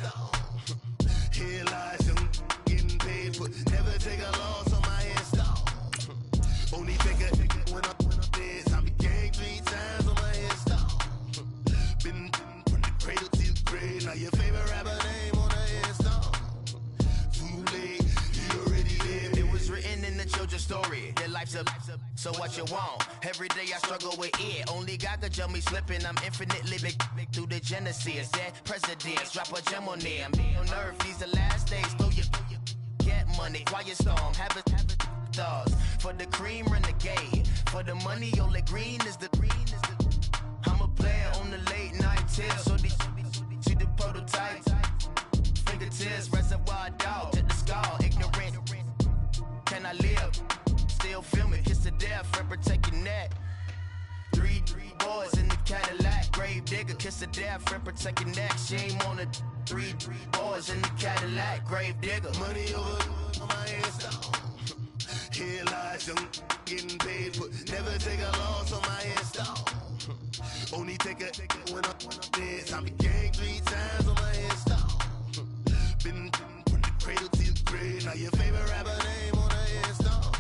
install. Here lies young, getting paid for, never take a loss on my install. Only take a when I'm dead, I be gang 3 times on my install. Been from the cradle to the grave, now your favorite rapper name on the install. Too late, you already lived. It was written in the children's story. Your life's a so what you want? Every day I struggle with it. Only God could jump me slipping. I'm infinitely big through the genesis. Dead presidents, drop a gem on them. On earth, these the last days. Throw your get money, quiet storm. Have it thoughts. For the cream, renegade. For the money, only green is the green is the. I'm a player on the late night till. So these see the prototype. Fingertips, reservoir dog to the skull. Ignorant. Can I live? Still film it, kiss to death, friend protect your neck. Three boys in the Cadillac, grave digger, kiss to death, friend protect your neck. Shame on the three boys in the Cadillac, grave digger. Money over on my install. Here lies young, getting paid for, never take a loss on my install. Only take a when I'm dead, I be gang 3 times on my install. Been from the cradle to the grave, now your favorite rapper name on the install.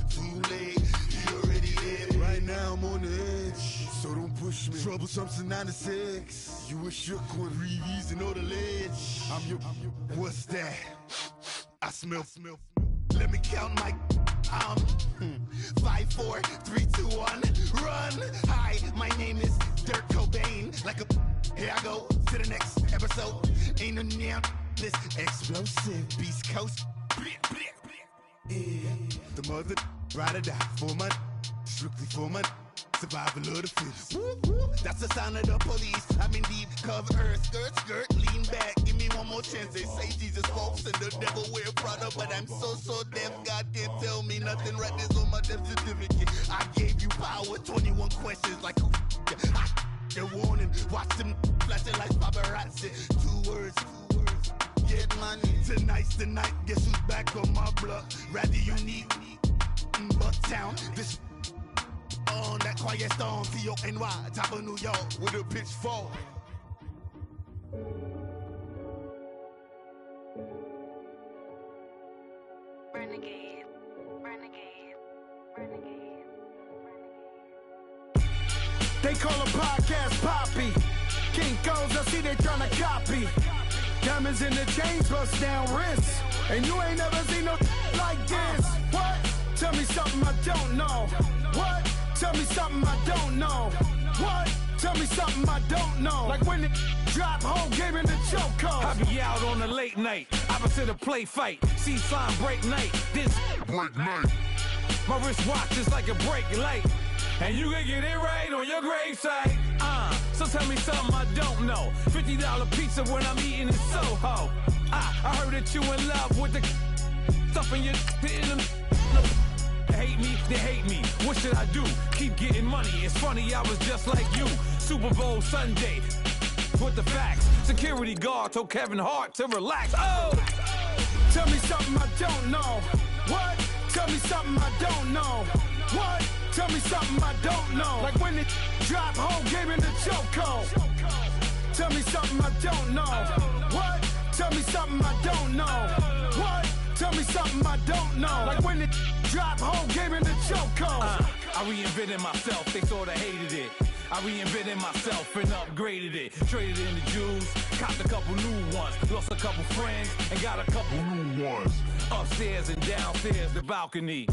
Too late, you already lived. Right now I'm on the edge, so don't push me. Troublesome to 96. You a shook one, breeze and know the ledge. I'm your, what's that? I smell. Let me count my 5, 4, 3, 2, 1, run. Hi, my name is Dirk Cobain. Like a, here I go to the next episode. Ain't no damn this explosive Beast Coast. Yeah. The mother ride or die for my strictly for my survival of the fittest. That's the sound of the police. I'm in deep cover earth, skirt, lean back. Give me one more chance. They say Jesus walks and the devil wear Prada, but I'm so deaf. God can't tell me nothing. Right there's on my death certificate. I gave you power. 21 questions like who? They're warning. Watch them flashing like paparazzi. 2 words. Get money. Tonight's the night. Guess who's back on my block? Rather unique. Bucktown. This on that quiet storm. T-O-N-Y. Top of New York with a pitchfork. Renegade. They call a podcast Poppy. Kinkos, I see they tryna copy. Diamonds in the chains, bust down wrists. And you ain't never seen no like this. What? Tell me something I don't know. What? Tell me something I don't know. What? Tell me something I don't know. Like when it drop home, game in the chokehold. I be out on a late night, opposite a play fight. See sign break night, this break night. My wristwatch is like a break light. And you can get it right on your gravesite. So tell me something I don't know. $50 pizza when I'm eating in Soho. I heard that you in love with the stuff in your hitting them. Hate me, they hate me. What should I do? Keep getting money. It's funny, I was just like you. Super Bowl Sunday. With the facts. Security guard told Kevin Hart to relax. Oh! Tell me something I don't know. What? Tell me something I don't know. What? Tell me something I don't know. Like when it drop home, game in the chokehold. Tell me something I don't know. What? Tell me something I don't know. What? Tell me something I don't know. Like when it drop home, game in the chokehold. I reinvented myself, they sorta hated it. I reinvented myself and upgraded it. Traded in the Jews, copped a couple new ones. Lost a couple friends and got a couple new ones. Upstairs and downstairs, the balcony.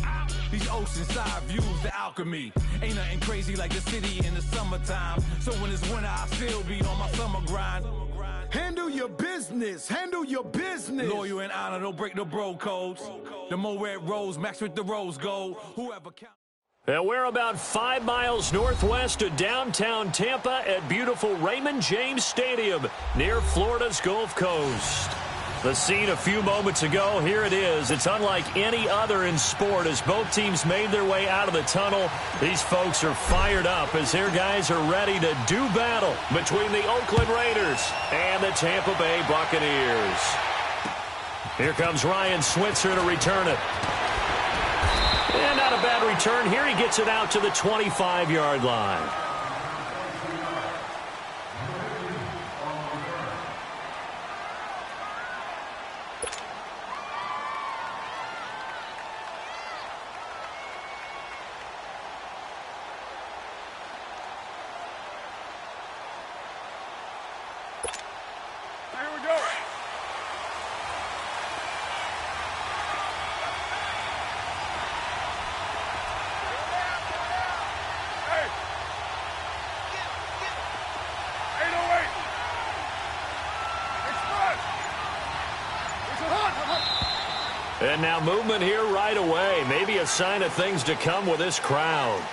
These oceanside views, the alchemy. Ain't nothing crazy like the city in the summertime. So when it's winter, I still be on my summer grind. Handle your business, handle your business. Loyal and honor, don't break no bro codes. The Mo Red Rose, max with the rose gold. Whoever count. And we're about 5 miles northwest of downtown Tampa at beautiful Raymond James Stadium near Florida's Gulf Coast. The scene a few moments ago, here it is. It's unlike any other in sport as both teams made their way out of the tunnel. These folks are fired up as their guys are ready to do battle between the Oakland Raiders and the Tampa Bay Buccaneers. Here comes Ryan Switzer to return it. And not a bad return. Here he gets it out to the 25-yard line. And now movement here right away. Maybe a sign of things to come with this crowd.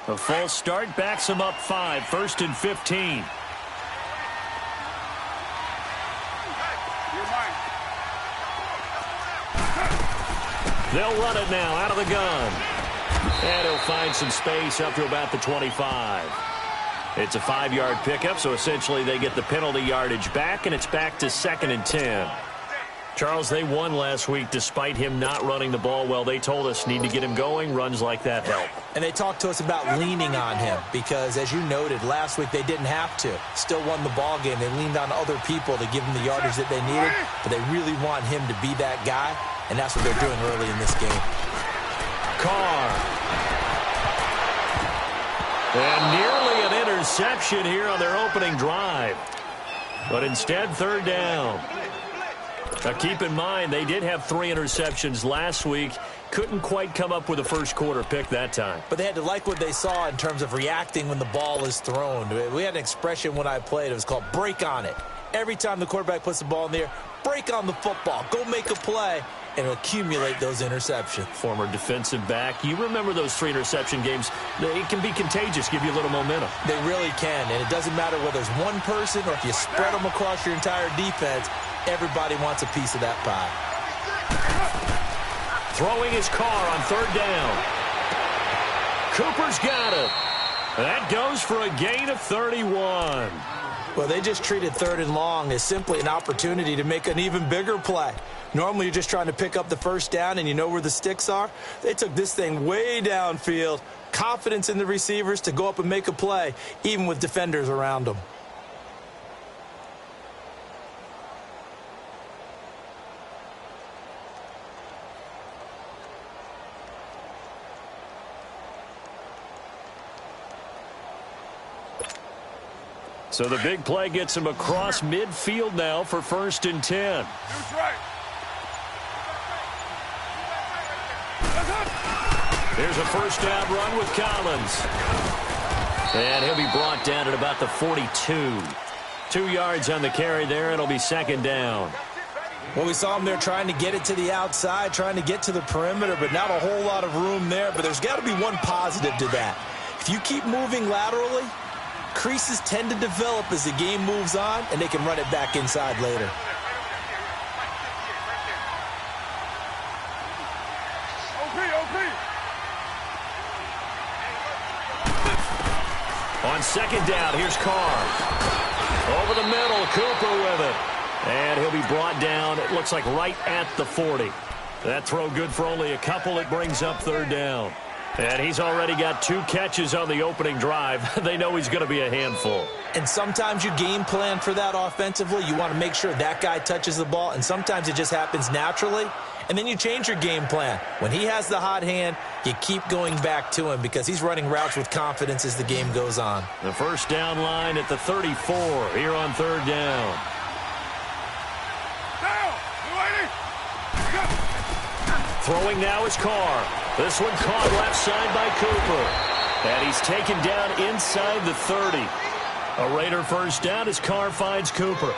A false start backs him up 5, 1st and 15. They'll run it now out of the gun. And he'll find some space up to about the 25. It's a 5-yard pickup, so essentially they get the penalty yardage back, and it's back to 2nd and 10. Charles, they won last week despite him not running the ball well. They told us need to get him going. Runs like that help. And they talked to us about leaning on him because, as you noted, last week they didn't have to. Still won the ball game. They leaned on other people to give them the yardage that they needed, but they really want him to be that guy, and that's what they're doing early in this game. Carr. And nearly an interception here on their opening drive. But instead, 3rd down. Now, keep in mind, they did have 3 interceptions last week. Couldn't quite come up with a first-quarter pick that time. But they had to like what they saw in terms of reacting when the ball is thrown. We had an expression when I played. It was called break on it. Every time the quarterback puts the ball in the air, break on the football. Go make a play and accumulate those interceptions. Former defensive back. You remember those 3 interception games. It can be contagious, give you a little momentum. They really can, and it doesn't matter whether it's one person or if you spread them across your entire defense. Everybody wants a piece of that pie. Throwing his Carr on 3rd down. Cooper's got it. That goes for a gain of 31. Well, they just treated 3rd and long as simply an opportunity to make an even bigger play. Normally, you're just trying to pick up the 1st down and you know where the sticks are. They took this thing way downfield. Confidence in the receivers to go up and make a play, even with defenders around them. So the big play gets him across midfield now for 1st and 10. Here's a 1st down run with Collins. And he'll be brought down at about the 42. 2 yards on the carry there. It'll be 2nd down. Well, we saw him there trying to get it to the outside, trying to get to the perimeter, but not a whole lot of room there. But there's got to be one positive to that. If you keep moving laterally, creases tend to develop as the game moves on, and they can run it back inside later. On 2nd down, here's Carr. Over the middle, Cooper with it. And he'll be brought down, it looks like right at the 40. That throw good for only a couple. It brings up 3rd down. And he's already got 2 catches on the opening drive. They know he's going to be a handful. And sometimes you game plan for that offensively. You want to make sure that guy touches the ball, and sometimes it just happens naturally. And then you change your game plan. When he has the hot hand, you keep going back to him because he's running routes with confidence as the game goes on. The 1st down line at the 34 here on 3rd down. Throwing now is Carr. This one caught left side by Cooper. And he's taken down inside the 30. A Raider 1st down as Carr finds Cooper.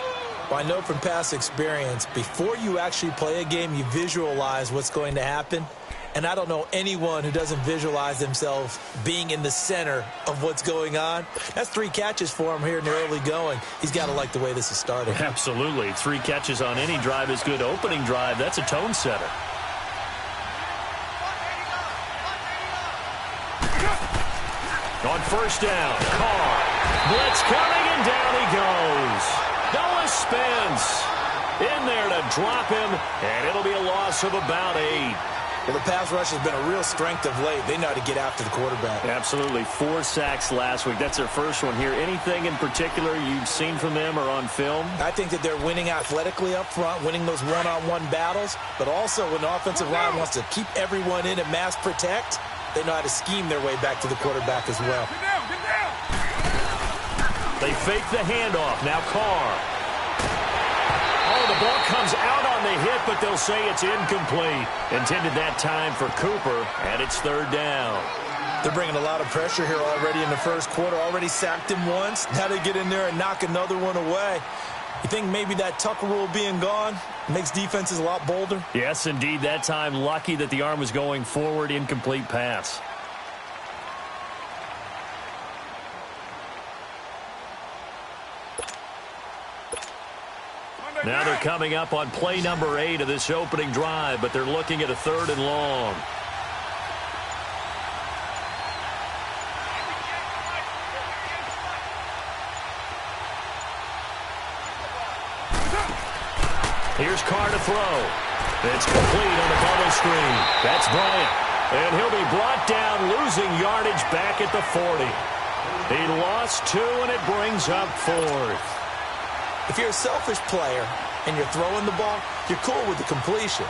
Well, I know from past experience, before you actually play a game, you visualize what's going to happen. And I don't know anyone who doesn't visualize themselves being in the center of what's going on. That's 3 catches for him here in the early going. He's got to like the way this is starting. Absolutely. 3 catches on any drive is good. Opening drive, that's a tone setter. On 1st down, Carr. Blitz coming, and down he goes. Noah Spence in there to drop him, and it'll be a loss of about 8. Well, the pass rush has been a real strength of late. They know how to get after the quarterback. Absolutely. 4 sacks last week. That's their first one here. Anything in particular you've seen from them or on film? I think that they're winning athletically up front, winning those one-on-one battles, but also when the offensive line wants to keep everyone in and mass protect, they know how to scheme their way back to the quarterback as well. They fake the handoff. Now Carr. Oh, the ball comes out on on the hit, but they'll say it's incomplete. Intended that time for Cooper, and it's third down. They're bringing a lot of pressure here already in the first quarter. Already sacked him once. Now they get in there and knock another one away. You think maybe that Tucker rule being gone makes defenses a lot bolder? Yes, indeed. That time, lucky that the arm was going forward. Incomplete pass. Now they're coming up on play number 8 of this opening drive, but they're looking at a 3rd and long. Here's Carr to throw. It's complete on the bubble screen. That's Bryant. And he'll be brought down, losing yardage back at the 40. He lost 2, and it brings up 4th. If you're a selfish player and you're throwing the ball, you're cool with the completion.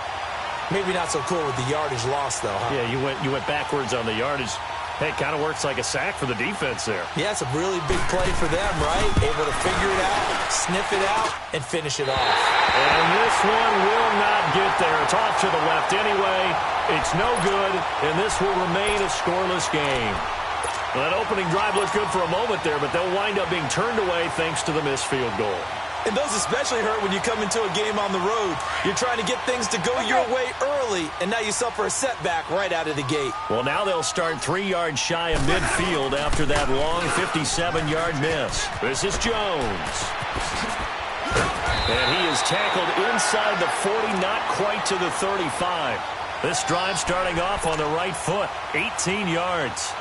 Maybe not so cool with the yardage loss, though, huh? Yeah, you went backwards on the yardage. Hey, it kind of works like a sack for the defense there. Yeah, it's a really big play for them, right? Able to figure it out, sniff it out, and finish it off. And this one will not get there. It's off to the left anyway. It's no good, and this will remain a scoreless game. Well, that opening drive looked good for a moment there, but they'll wind up being turned away thanks to the missed field goal. And those especially hurt when you come into a game on the road. You're trying to get things to go your way early, and now you suffer a setback right out of the gate. Well, now they'll start 3 yards shy of midfield after that long 57-yard miss. This is Jones. And he is tackled inside the 40, not quite to the 35. This drive starting off on the right foot, 18 yards.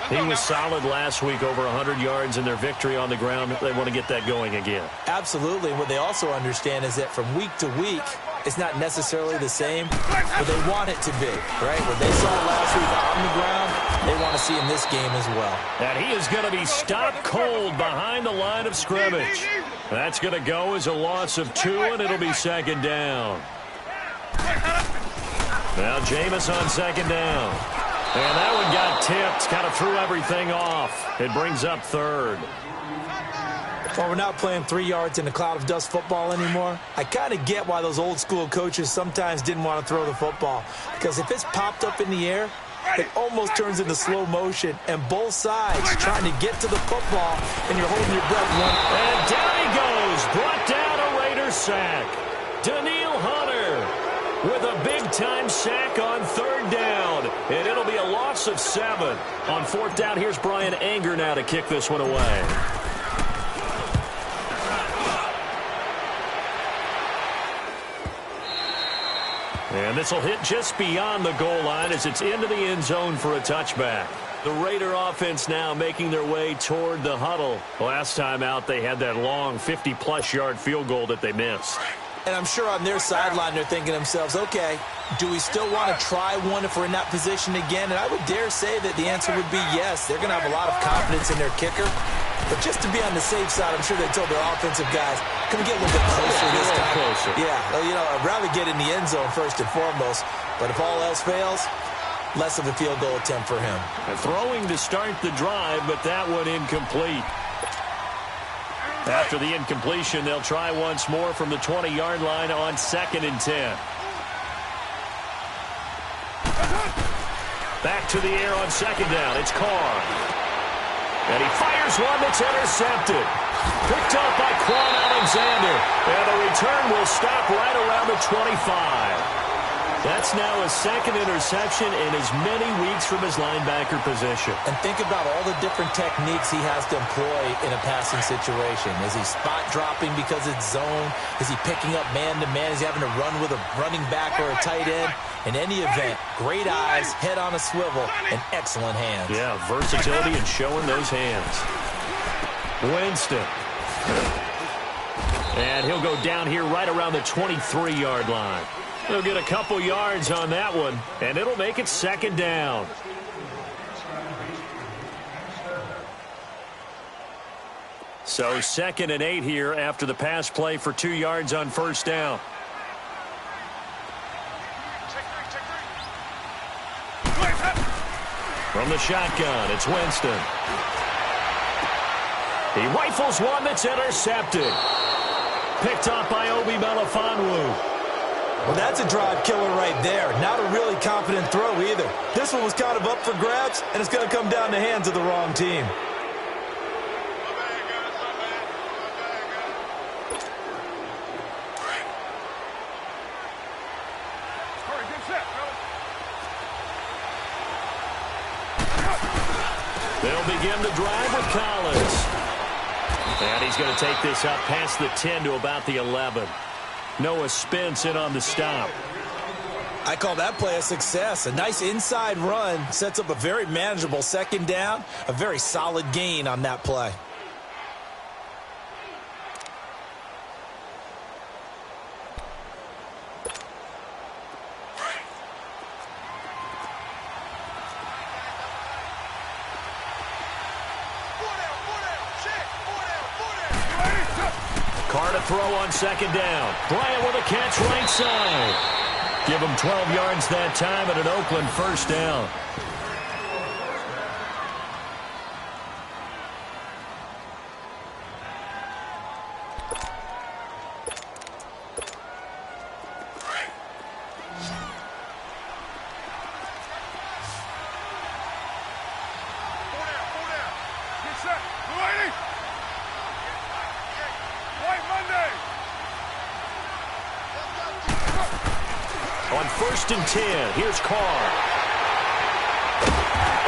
He was solid last week, over 100 yards in their victory on the ground. They want to get that going again. Absolutely. What they also understand is that from week to week, it's not necessarily the same, but they want it to be, right? What they saw last week on the ground, they want to see in this game as well. And he is going to be stopped cold behind the line of scrimmage. That's going to go as a loss of 2, and it'll be 2nd down. Now Jameis on 2nd down. And that one got tipped, kind of threw everything off. It brings up 3rd. Well, we're not playing 3 yards in a cloud of dust football anymore. I kind of get why those old school coaches sometimes didn't want to throw the football. Because if it's popped up in the air, it almost turns into slow motion. And both sides trying to get to the football, and you're holding your breath. And down he goes. Brought down a Raiders sack. Daniil Hunter with a big-time sack on 3rd down. And it'll be a loss of 7. On 4th down, here's Brian Anger now to kick this one away. And this will hit just beyond the goal line as it's into the end zone for a touchback. The Raider offense now making their way toward the huddle. Last time out, they had that long 50-plus yard field goal that they missed. And I'm sure on their sideline they're thinking to themselves, okay, do we still want to try one if we're in that position again? And I would dare say that the answer would be yes. They're going to have a lot of confidence in their kicker. But just to be on the safe side, I'm sure they told their offensive guys, can we get a little bit closer this time? Closer. Yeah, well, you know, I'd rather get in the end zone first and foremost. But if all else fails, less of a field goal attempt for him. And throwing to start the drive, but that one incomplete. After the incompletion, they'll try once more from the 20-yard line on 2nd and 10. Back to the air on 2nd down. It's Carr. And he fires one that's intercepted. Picked up by Quan Alexander. And the return will stop right around the 25. That's now his 2nd interception in as many weeks from his linebacker position. And think about all the different techniques he has to employ in a passing situation. Is he spot dropping because it's zone? Is he picking up man-to-man? Is he having to run with a running back or a tight end? In any event, great eyes, head on a swivel, and excellent hands. Yeah, versatility and showing those hands. Winston. And he'll go down here right around the 23-yard line. They'll get a couple yards on that one, and it'll make it 2nd down. So 2nd and 8 here after the pass play for 2 yards on 1st down. From the shotgun, it's Winston. He rifles one that's intercepted. picked off by Obi Melifonwu. Well, that's a drive killer right there. Not a really confident throw either. This one was kind of up for grabs, and it's going to come down the hands of the wrong team. They'll begin the drive with Collins. And he's going to take this up past the 10 to about the 11. Noah Spence in on the stop. I call that play a success. A nice inside run sets up a very manageable second down. A very solid gain on that play. Carr to throw on second down. Bryant with a catch right side. Give him 12 yards that time at an Oakland first down. On 1st and 10, here's Carr.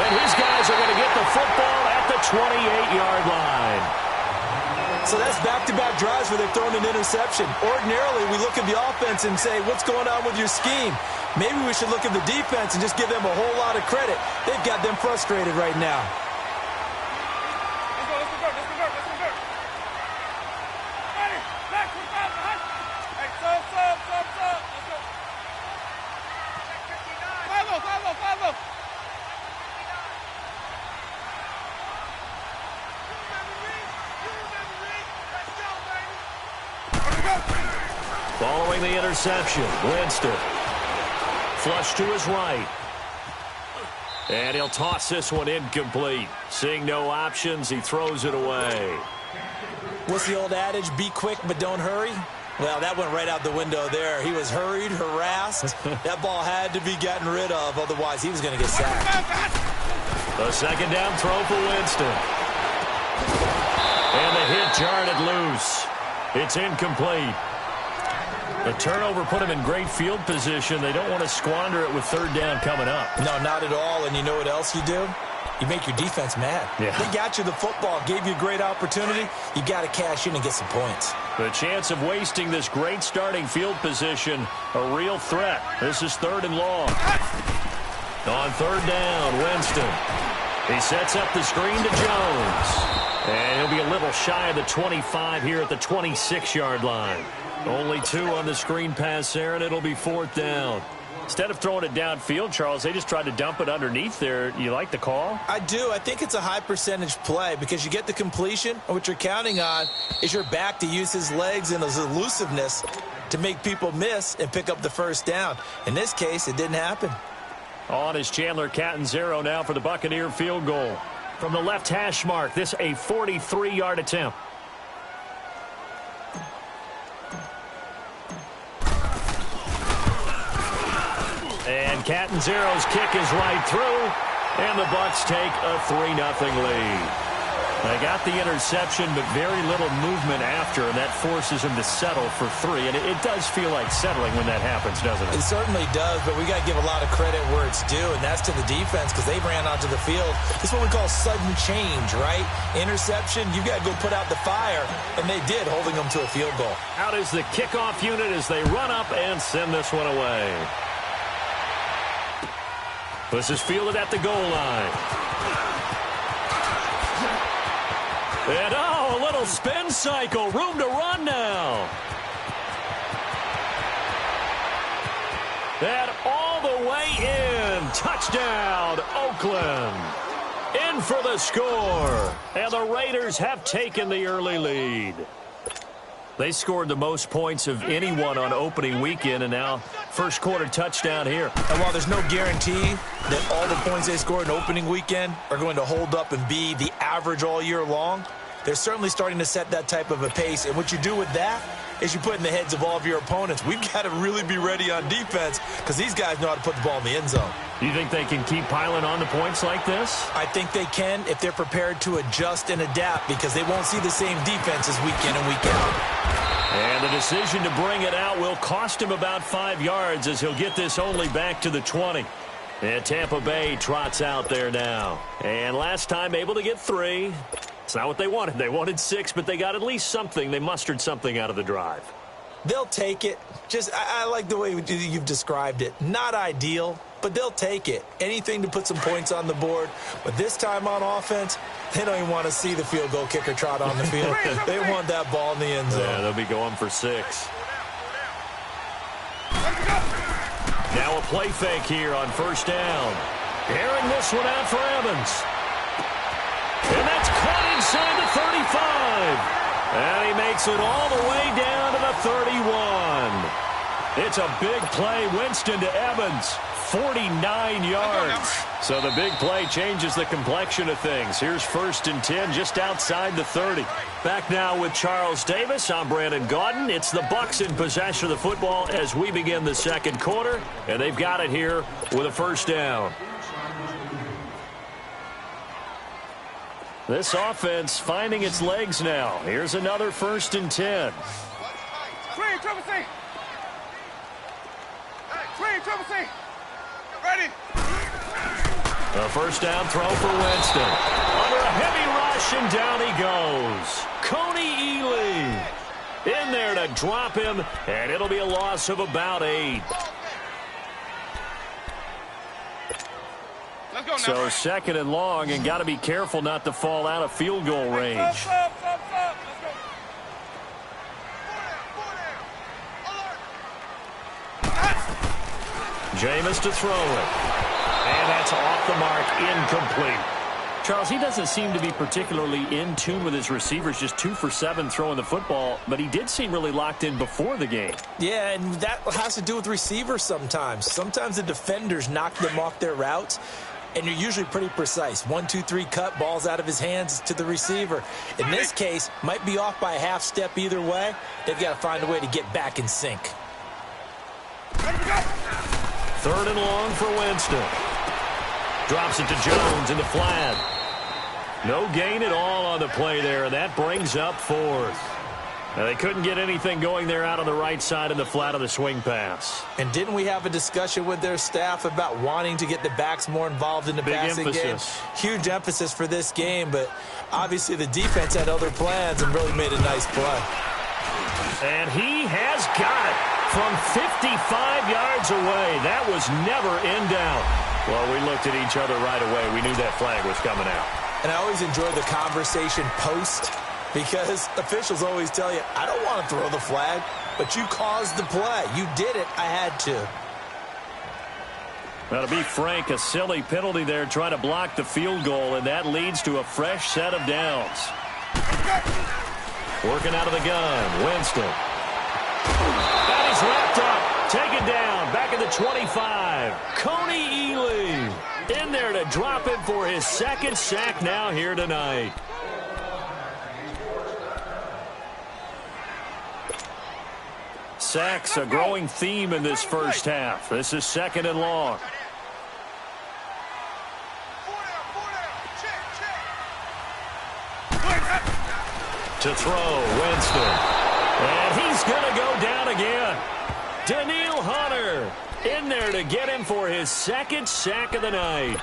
And his guys are going to get the football at the 28-yard line. So that's back-to-back drives where they've thrown an interception. Ordinarily, we look at the offense and say, what's going on with your scheme? Maybe we should look at the defense and just give them a whole lot of credit. They've got them frustrated right now. Following the interception, Winston. Flush to his right. And he'll toss this one incomplete. Seeing no options, he throws it away. What's the old adage? Be quick, but don't hurry? Well, that went right out the window there. He was hurried, harassed. That ball had to be gotten rid of, otherwise he was going to get sacked. The second down throw for Winston. And the hit jarred it loose. It's incomplete. The turnover put him in great field position. They don't want to squander it with third down coming up. No, not at all. And you know what else you do? You make your defense mad. Yeah. They got you the football, gave you a great opportunity. You got to cash in and get some points. The chance of wasting this great starting field position, a real threat. This is 3rd and long. On 3rd down, Winston. He sets up the screen to Jones. And he'll be a little shy of the 25 here at the 26-yard line. Only 2 on the screen pass there, and it'll be 4th down. Instead of throwing it downfield, Charles, they just tried to dump it underneath there. You like the call? I do. I think it's a high percentage play because you get the completion, and what you're counting on is your back to use his legs and his elusiveness to make people miss and pick up the first down. In this case, it didn't happen. On is Chandler Catanzaro now for the Buccaneer field goal. From the left hash mark, this a 43-yard attempt. And Catanzaro's kick is right through, and the Bucs take a 3-0 lead. They got the interception, but very little movement after, and that forces him to settle for 3. And it does feel like settling when that happens, doesn't it? It certainly does, but we got to give a lot of credit where it's due, and that's to the defense because they ran onto the field. This is what we call sudden change, right? Interception, you've got to go put out the fire, and they did, holding them to a field goal. Out is the kickoff unit as they run up and send this one away. This is fielded at the goal line. And, a little spin cycle. Room to run now. And all the way in. Touchdown, Oakland. In for the score. And the Raiders have taken the early lead. They scored the most points of anyone on opening weekend, and now first quarter touchdown here. And while there's no guarantee that all the points they scored in opening weekend are going to hold up and be the average all year long, they're certainly starting to set that type of a pace. And what you do with that is you put in the heads of all of your opponents. We've got to really be ready on defense because these guys know how to put the ball in the end zone. You think they can keep piling on the points like this? I think they can if they're prepared to adjust and adapt because they won't see the same defenses week in and week out. And the decision to bring it out will cost him about 5 yards as he'll get this only back to the 20. And Tampa Bay trots out there now. And last time able to get 3. It's not what they wanted. They wanted 6, but they got at least something. They mustered something out of the drive. They'll take it. I like the way you've described it. Not ideal, but they'll take it. Anything to put some points on the board. But this time on offense, they don't even want to see the field goal kicker trot on the field. They want that ball in the end zone. Yeah, they'll be going for 6. Now a play fake here on first down. Airing this one out for Evans. And that's caught inside the 35. And he makes it all the way down to the 31. It's a big play. Winston to Evans. 49 yards. So the big play changes the complexion of things. Here's 1st and 10 just outside the 30. Back now with Charles Davis. I'm Brandon Gaudin. It's the Bucs in possession of the football as we begin the second quarter. And they've got it here with a first down. This offense finding its legs now. Here's another 1st and 10. Swing, triple C. Swing, triple C. Ready. A first down throw for Winston. Under a heavy rush, and down he goes. Coney Ely in there to drop him, and it'll be a loss of about 8. So 2nd and long, and got to be careful not to fall out of field goal range. Jameis to throw it. And that's off the mark, incomplete. Charles, he doesn't seem to be particularly in tune with his receivers, just 2 for 7 throwing the football, but he did seem really locked in before the game. Yeah, and that has to do with receivers sometimes. Sometimes the defenders knock them off their routes, and you're usually pretty precise. 1, 2, 3 cut, balls out of his hands to the receiver. In this case, might be off by a half step either way. They've got to find a way to get back in sync. 3rd and long for Winston. Drops it to Jones in the flat. No gain at all on the play there, and that brings up 4th. Now, they couldn't get anything going there out on the right side in the flat of the swing pass. And didn't we have a discussion with their staff about wanting to get the backs more involved in the passing game? Huge emphasis for this game, but obviously the defense had other plans and really made a nice play. And he has got it from 55 yards away. That was never in doubt. Well, we looked at each other right away. We knew that flag was coming out. And I always enjoy the conversation post because officials always tell you, I don't want to throw the flag, but you caused the play. You did it. I had to. Now, to be frank, a silly penalty there trying to block the field goal, and that leads to a fresh set of downs. Working out of the gun, Winston. That is wrapped up. Taken down, back at the 25. Coney Ely in there to drop him for his 2nd sack now here tonight. Sacks, a growing theme in this first half. This is 2nd and long. To throw, Winston. And he's going to go down again. Daniil Hunter in there to get him for his 2nd sack of the night.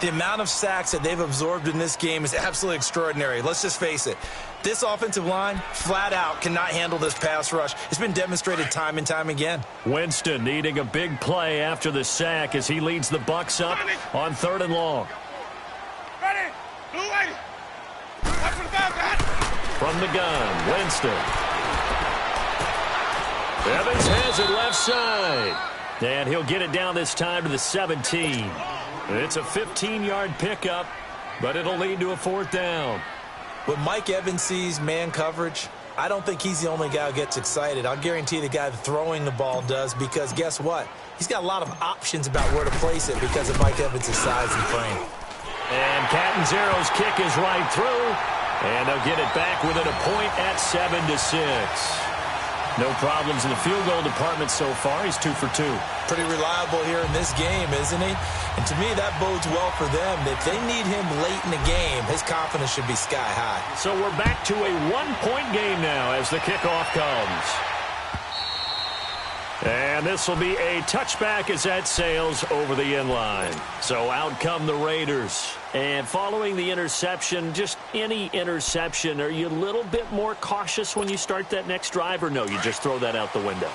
The amount of sacks that they've absorbed in this game is absolutely extraordinary. Let's just face it. This offensive line, flat out, cannot handle this pass rush. It's been demonstrated time and time again. Winston needing a big play after the sack as he leads the Bucs up on 3rd and long. Ready. Blue lady. Watch for the ball, guys. From the gun, Winston. Evans has it left side. And he'll get it down this time to the 17. It's a 15-yard pickup, but it'll lead to a 4th down. When Mike Evans sees man coverage, I don't think he's the only guy who gets excited. I'll guarantee the guy throwing the ball does, because guess what? He's got a lot of options about where to place it because of Mike Evans' size and frame. And Catanzaro's kick is right through, and they'll get it back within a point at 7-6. No problems in the field goal department so far. He's 2 for 2. Pretty reliable here in this game, isn't he? And to me, that bodes well for them. If they need him late in the game, his confidence should be sky high. So we're back to a one-point game now as the kickoff comes. And this will be a touchback as that sails over the end line. So out come the Raiders. And following the interception, just any interception, are you a little bit more cautious when you start that next drive, or no, you just throw that out the window?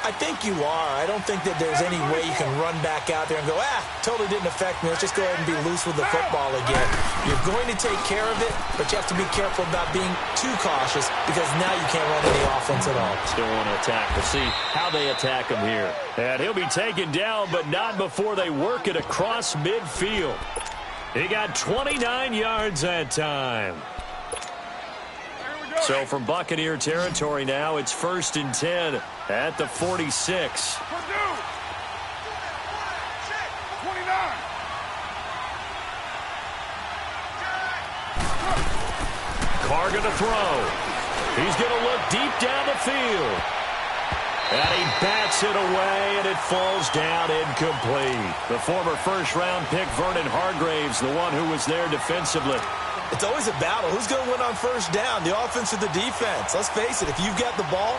I think you are. I don't think that there's any way you can run back out there and go, totally didn't affect me. Let's just go ahead and be loose with the football again. You're going to take care of it, but you have to be careful about being too cautious because now you can't run any offense at all. Still want to attack. We'll see how they attack him here. And he'll be taken down, but not before they work it across midfield. He got 29 yards that time. So from Buccaneer territory now, it's 1st and 10 at the 46. Carr going to throw. He's going to look deep down the field. And he bats it away, and it falls down incomplete. The former first-round pick, Vernon Hargraves, the one who was there defensively. It's always a battle. Who's going to win on first down, the offense or the defense? Let's face it, if you've got the ball,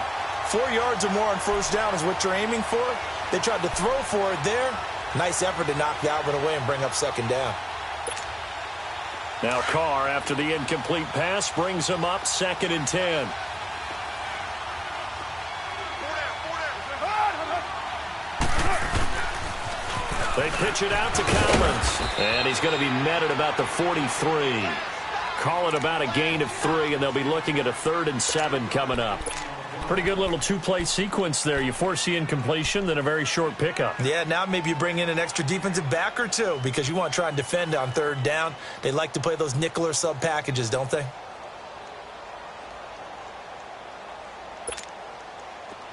4 yards or more on first down is what you're aiming for. They tried to throw for it there. Nice effort to knock that one away and bring up second down. Now Carr, after the incomplete pass, brings him up 2nd and 10. They pitch it out to Collins, and he's going to be met at about the 43. Call it about a gain of 3, and they'll be looking at a 3rd and 7 coming up. Pretty good little two-play sequence there. You force the incompletion, then a very short pickup. Yeah, now maybe you bring in an extra defensive back or two because you want to try and defend on 3rd down. They like to play those nickel or sub packages, don't they?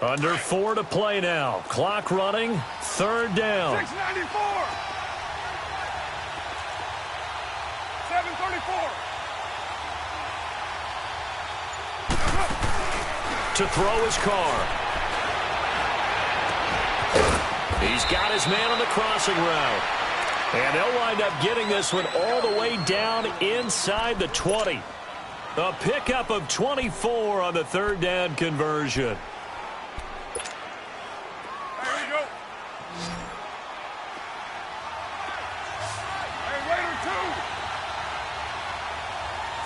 Under 4 to play now. Clock running. 3rd down. 694. 734. To throw his Carr. He's got his man on the crossing route. And they'll wind up getting this one all the way down inside the 20. A pickup of 24 on the 3rd down conversion. There we go. Hey, Raider 2.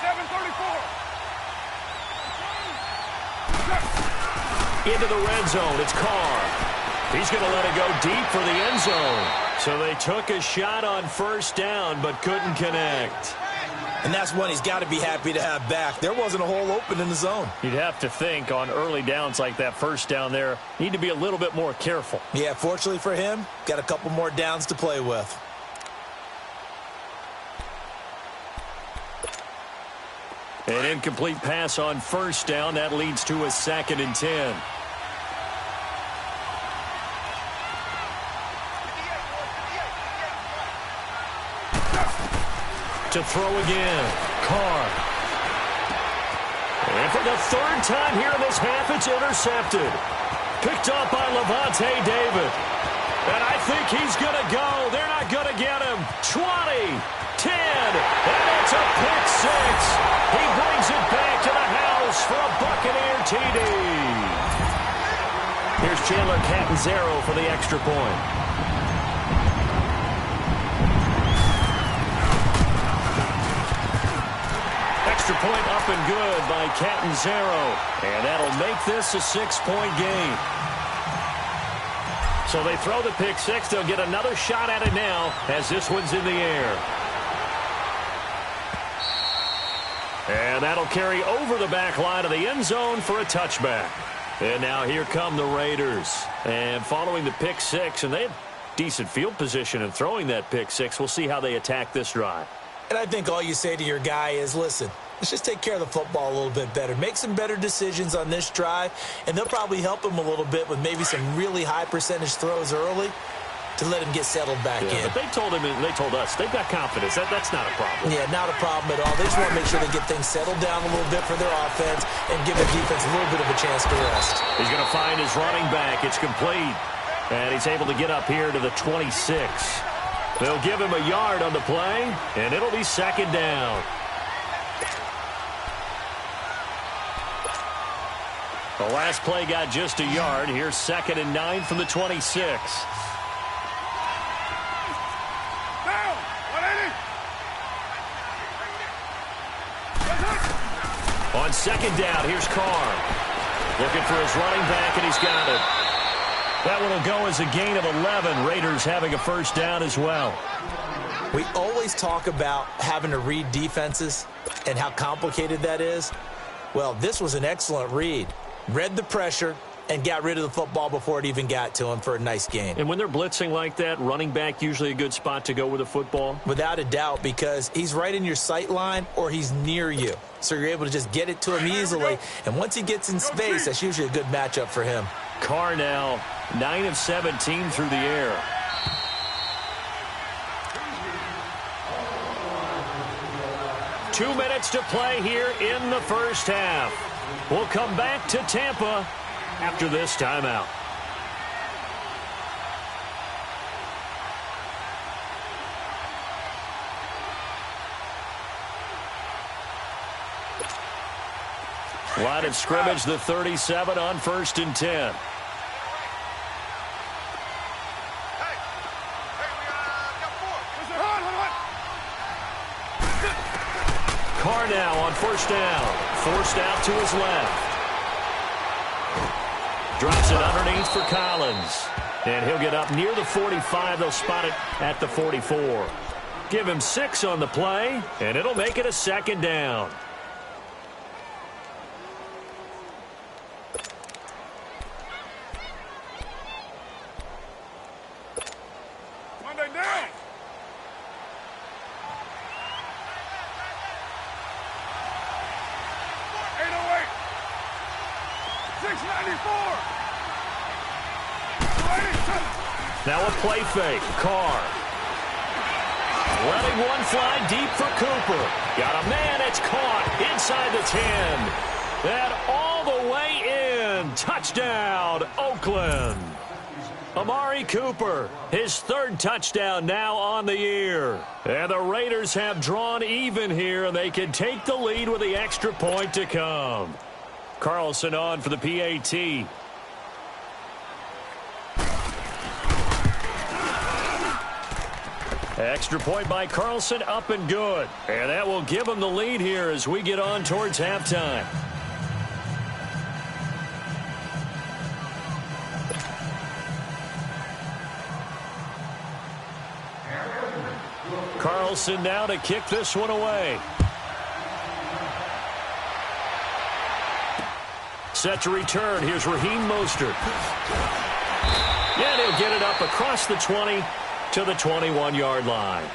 734. Into the red zone. It's Carr. He's going to let it go deep for the end zone. So they took a shot on 1st down but couldn't connect. And that's one he's got to be happy to have back. There wasn't a hole open in the zone. You'd have to think on early downs like that 1st down there, need to be a little bit more careful. Yeah, fortunately for him, got a couple more downs to play with. An incomplete pass on 1st down. That leads to a 2nd and 10. To throw again. Carr. And for the 3rd time here in this half, it's intercepted. Picked up by Levante David. And I think he's going to go. They're not going to get him. 20, 10, and it's a pick 6. He brings it back to the house for a Buccaneer TD. Here's Chandler Catanzaro for the extra point. Extra point up and good by Catanzaro. And that'll make this a 6-point game. So they throw the pick 6. They'll get another shot at it now as this one's in the air. And that'll carry over the back line of the end zone for a touchback. And now here come the Raiders. And following the pick 6, and they have decent field position in throwing that pick 6. We'll see how they attack this drive. And I think all you say to your guy is, listen, let's just take care of the football a little bit better. Make some better decisions on this drive, and they'll probably help him a little bit with maybe some really high percentage throws early. to let him get settled back in. But they told us, they've got confidence. That's not a problem. Yeah, not a problem at all. They just want to make sure they get things settled down a little bit for their offense and give the defense a little bit of a chance to rest. He's going to find his running back. It's complete. And he's able to get up here to the 26. They'll give him a yard on the play, and it'll be second down. The last play got just a yard. Here's 2nd and 9 from the 26. On 2nd down, here's Carr. Looking for his running back, and he's got it. That one will go as a gain of 11. Raiders having a first down as well. We always talk about having to read defenses and how complicated that is. Well, this was an excellent read. Read the pressure and got rid of the football before it even got to him for a nice gain. And when they're blitzing like that, running back usually a good spot to go with the football? Without a doubt, because he's right in your sight line or he's near you. So you're able to just get it to him easily. And once he gets in space, that's usually a good matchup for him. Carr now 9 of 17 through the air. Two minutes to play here in the first half. We'll come back to Tampa after this timeout. Line of scrimmage, the 37 on 1st and 10. Carr now on 1st down. Forced out to his left. Drops it underneath for Collins. And he'll get up near the 45. They'll spot it at the 44. Give him 6 on the play, and it'll make it a 2nd down. Now a play fake. Carr. Letting one fly deep for Cooper. Got a man. It's caught inside the 10. And all the way in. Touchdown, Oakland. Amari Cooper, his 3rd touchdown now on the year. And the Raiders have drawn even here, and they can take the lead with the extra point to come. Carlson on for the PAT. Extra point by Carlson, up and good. And that will give him the lead here as we get on towards halftime. Carlson now to kick this one away. Set to return. Here's Raheem Mostert. Yeah, he'll get it up across the 20 to the 21-yard line.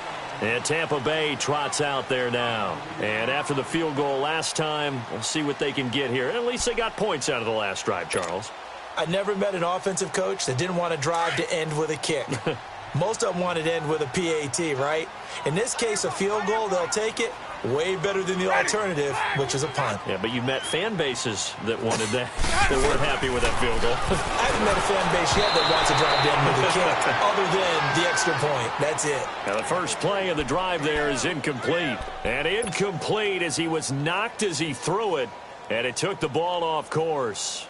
And Tampa Bay trots out there now. And after the field goal last time, we'll see what they can get here. At least they got points out of the last drive, Charles. I never met an offensive coach that didn't want to drive to end with a kick. Most of them wanted to end with a PAT, right? In this case, a field goal, they'll take it. Way better than the alternative, which is a punt. Yeah, but you met fan bases that wanted that, that weren't happy with that field goal. I haven't met a fan base yet that wants to drive in with a kick, other than the extra point. That's it. Now the first play of the drive there is incomplete. And incomplete as he was knocked as he threw it, and it took the ball off course.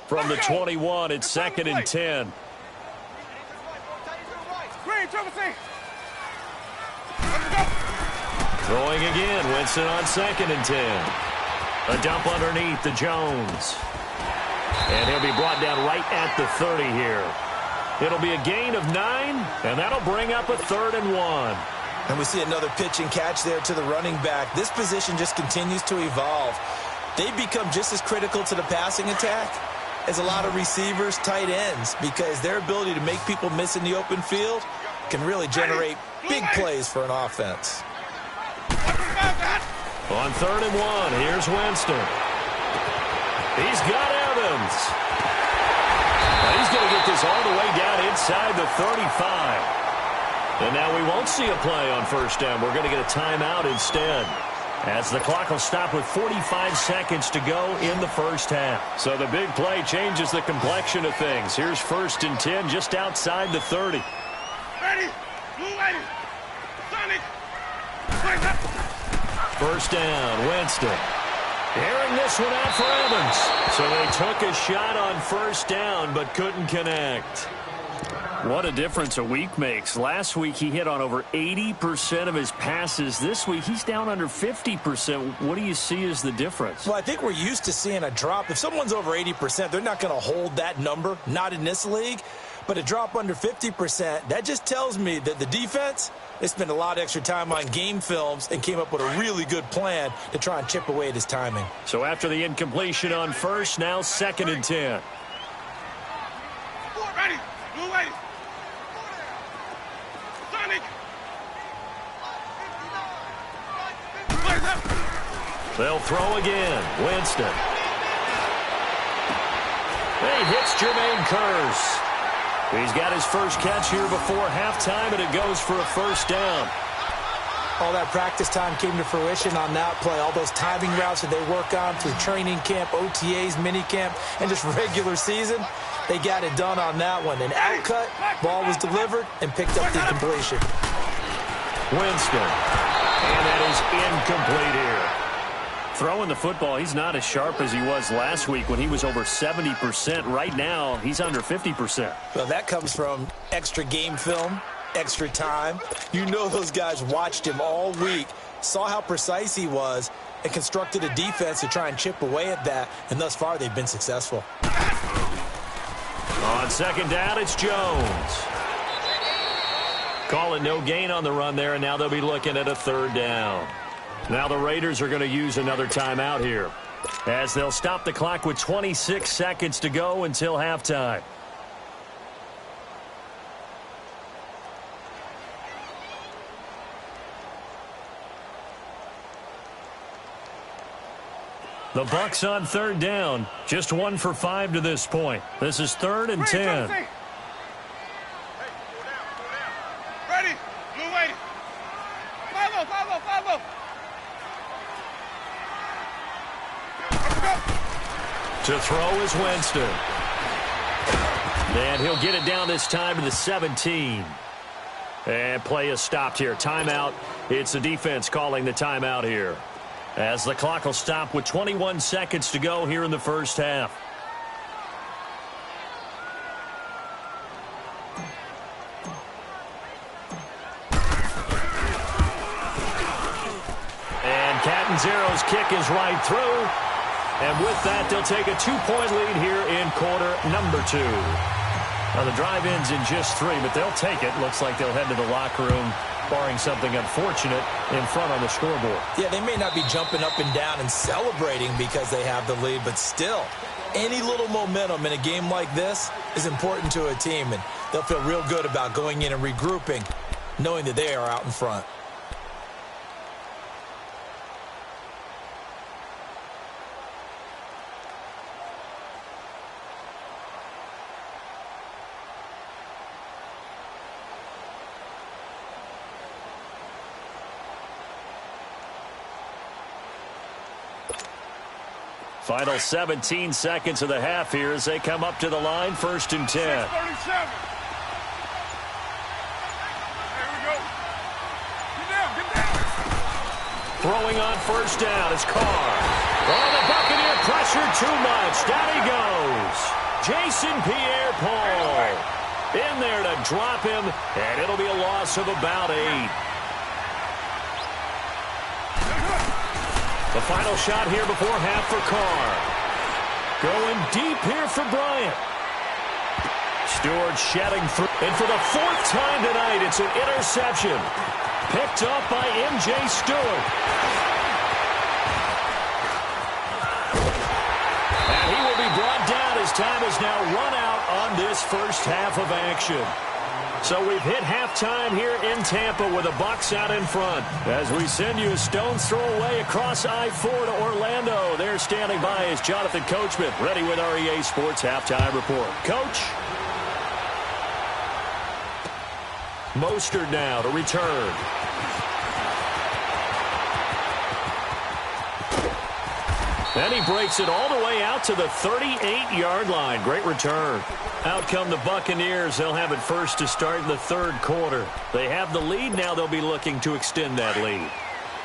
From the 21, it's 2nd and 10. Throwing again, Winston on 2nd and 10. A dump underneath to Jones. And he'll be brought down right at the 30 here. It'll be a gain of 9, and that'll bring up a 3rd and 1. And we see another pitch and catch there to the running back. This position just continues to evolve. They've become just as critical to the passing attack as a lot of receivers, tight ends, because their ability to make people miss in the open field can really generate big plays for an offense. On 3rd and 1, here's Winston. He's got Evans. Now he's going to get this all the way down inside the 35. And now we won't see a play on first down. We're going to get a timeout instead, as the clock will stop with 45 seconds to go in the first half. So the big play changes the complexion of things. Here's 1st and 10 just outside the 30. Ready, blue ready, Sonic, First down, Winston. Airing this one out for Evans. So they took a shot on first down but couldn't connect. What a difference a week makes. Last week he hit on over 80% of his passes. This week he's down under 50%. What do you see as the difference? Well, I think we're used to seeing a drop. If someone's over 80%, they're not going to hold that number, not in this league. But a drop under 50%, that just tells me that the defense, they spent a lot of extra time on game films and came up with a really good plan to try and chip away at his timing. So after the incompletion on first, now 2nd and 10. ready, blue ready, Sonic. They'll throw again. Winston. He hits Jermaine Kearse. He's got his first catch here before halftime, and it goes for a first down. All that practice time came to fruition on that play. All those timing routes that they work on through training camp, OTAs, minicamp, and just regular season, they got it done on that one. An outcut, ball was delivered, and picked up the completion. Winston. And that is incomplete here. Throwing the football, he's not as sharp as he was last week when he was over 70%. Right now, he's under 50%. Well, that comes from extra game film, extra time. You know those guys watched him all week, saw how precise he was, and constructed a defense to try and chip away at that, and thus far they've been successful. On second down, it's Jones. Call it no gain on the run there, and now they'll be looking at a third down. Now the Raiders are going to use another timeout here, as they'll stop the clock with 26 seconds to go until halftime. The Bucs on third down, just 1 for 5 to this point. This is 3rd and 10. Ready, blue ready, follow. To throw is Winston. And he'll get it down this time to the 17. And play is stopped here. Timeout. It's the defense calling the timeout here, as the clock will stop with 21 seconds to go here in the first half. And Catanzaro's kick is right through. And with that, they'll take a 2-point lead here in quarter number 2. Now, the drive ends in just 3, but they'll take it. Looks like they'll head to the locker room, barring something unfortunate, in front on the scoreboard. Yeah, they may not be jumping up and down and celebrating because they have the lead, but still, any little momentum in a game like this is important to a team, and they'll feel real good about going in and regrouping, knowing that they are out in front. Final 17 seconds of the half here as they come up to the line, 1st and 10. 37. Here we go. Get down. Throwing on first down is Carr. Oh, the Buccaneer pressure too much. Down he goes. Jason Pierre-Paul in there to drop him, and it'll be a loss of about 8. The final shot here before half for Carr. Going deep here for Bryant. Stewart shedding through. And for the 4th time tonight, it's an interception. Picked up by M.J. Stewart. And he will be brought down as time is now run out on this first half of action. So we've hit halftime here in Tampa with the Bucs out in front. As we send you a stone's throw away across I-4 to Orlando. There standing by is Jonathan Coachman, ready with our EA Sports Halftime Report. Coach? Mostert now to return. And he breaks it all the way out to the 38-yard line. Great return. Out come the Buccaneers. They'll have it first to start in the third quarter. They have the lead. Now they'll be looking to extend that lead.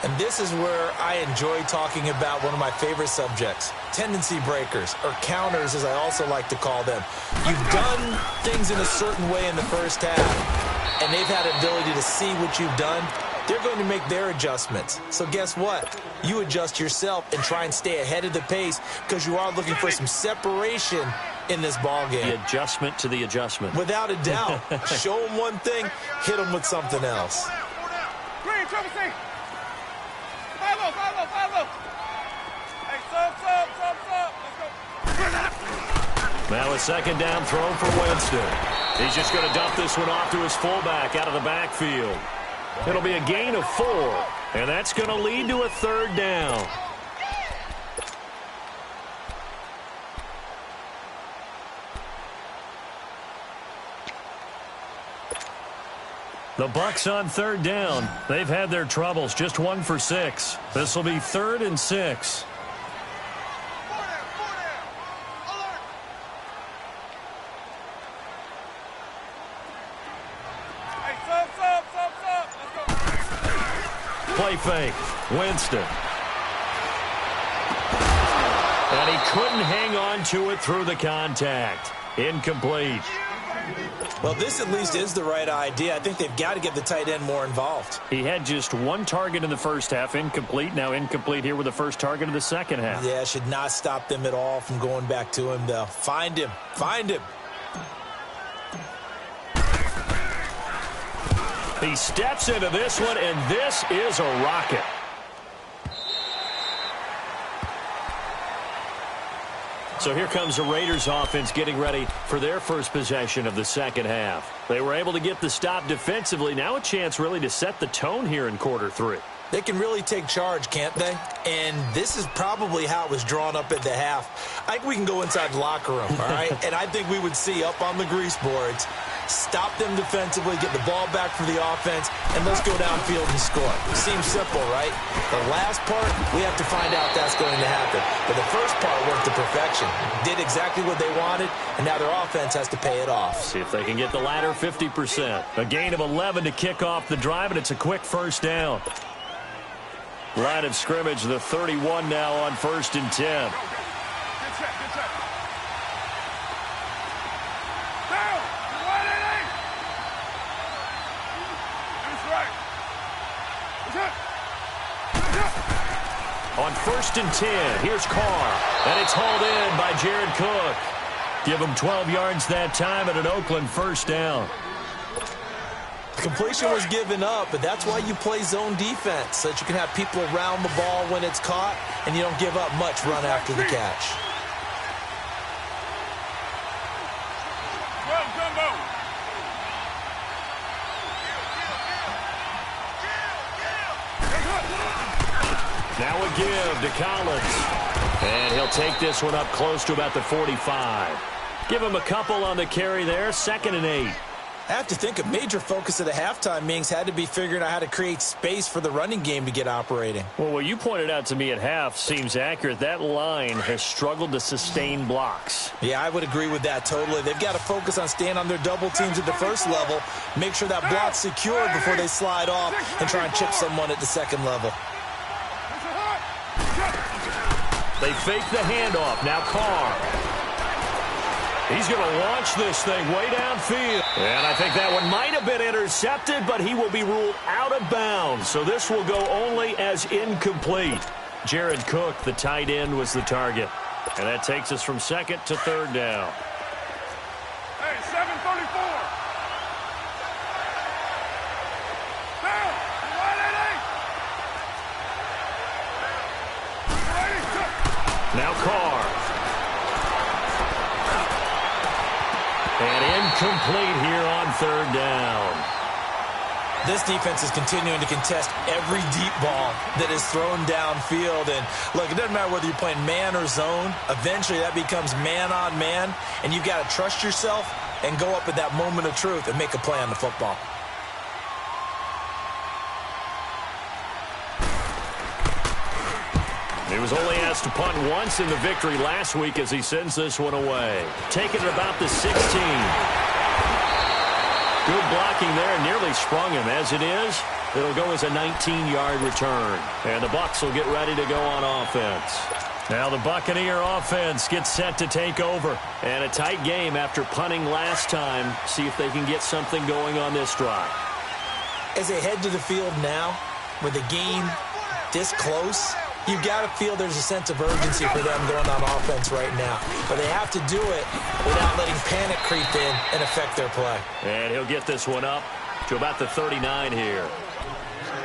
And this is where I enjoy talking about one of my favorite subjects, tendency breakers, or counters as I also like to call them. You've done things in a certain way in the first half, and they've had the ability to see what you've done. They're going to make their adjustments. So guess what? You adjust yourself and try and stay ahead of the pace because you are looking for some separation in this ball game. The adjustment to the adjustment. Without a doubt. Show them one thing, hit them with something else. Green, triple C. Follow. Hey, sub. Let's go. Now a second down throw for Winston. He's just going to dump this one off to his fullback out of the backfield. It'll be a gain of 4, and that's going to lead to a third down. The Bucs on third down. They've had their troubles, just 1 for 6. This will be 3rd and 6. Play fake. Winston. And he couldn't hang on to it through the contact. Incomplete. Well, this at least is the right idea. I think they've got to get the tight end more involved. He had just 1 target in the first half. Incomplete. Now incomplete here with the first target of the second half. Yeah, should not stop them at all from going back to him, though. Find him. He steps into this one, and this is a rocket. So here comes the Raiders offense getting ready for their first possession of the second half. They were able to get the stop defensively. Now a chance really to set the tone here in quarter 3. They can really take charge, can't they? And this is probably how it was drawn up at the half. I think we can go inside the locker room, all right? And I think we would see up on the grease boards, stop them defensively, get the ball back for the offense, and let's go downfield and score. Seems simple, right? The last part, we have to find out that's going to happen. But the first part worked to perfection. Did exactly what they wanted, and now their offense has to pay it off. See if they can get the latter 50%. A gain of 11 to kick off the drive, and it's a quick first down. Line of scrimmage, the 31 now on 1st and 10. Good check. Down. That's right. On 1st and 10, here's Carr. And it's hauled in by Jared Cook. Give him 12 yards that time at an Oakland first down. Completion was given up, but that's why you play zone defense, so that you can have people around the ball when it's caught, and you don't give up much run after the catch. Now a give to Collins. And he'll take this one up close to about the 45. Give him a couple on the carry there, 2nd and 8. I have to think a major focus of the halftime meetings had to be figuring out how to create space for the running game to get operating. Well, what you pointed out to me at half seems accurate. That line has struggled to sustain blocks. Yeah, I would agree with that totally. They've got to focus on staying on their double teams at the first level, make sure that block's secured before they slide off and try and chip someone at the second level. They fake the handoff. Now Carr. He's going to launch this thing way downfield. And I think that one might have been intercepted, but he will be ruled out of bounds. So this will go only as incomplete. Jared Cook, the tight end, was the target. And that takes us from 2nd to 3rd down. Hey, 7:34. Down. Now Carr. And incomplete here on 3rd down. This defense is continuing to contest every deep ball that is thrown downfield. And look, it doesn't matter whether you're playing man or zone. Eventually that becomes man on man. And you've got to trust yourself and go up at that moment of truth and make a play on the football. He was only asked to punt once in the victory last week as he sends this one away. Taking it about the 16. Good blocking there, nearly sprung him. As it is, it'll go as a 19-yard return. And the Bucs will get ready to go on offense. Now the Buccaneer offense gets set to take over. And a tight game after punting last time. See if they can get something going on this drive. As they head to the field now, with the game this close, you've got to feel there's a sense of urgency for them going on offense right now. But they have to do it without letting panic creep in and affect their play. And he'll get this one up to about the 39 here.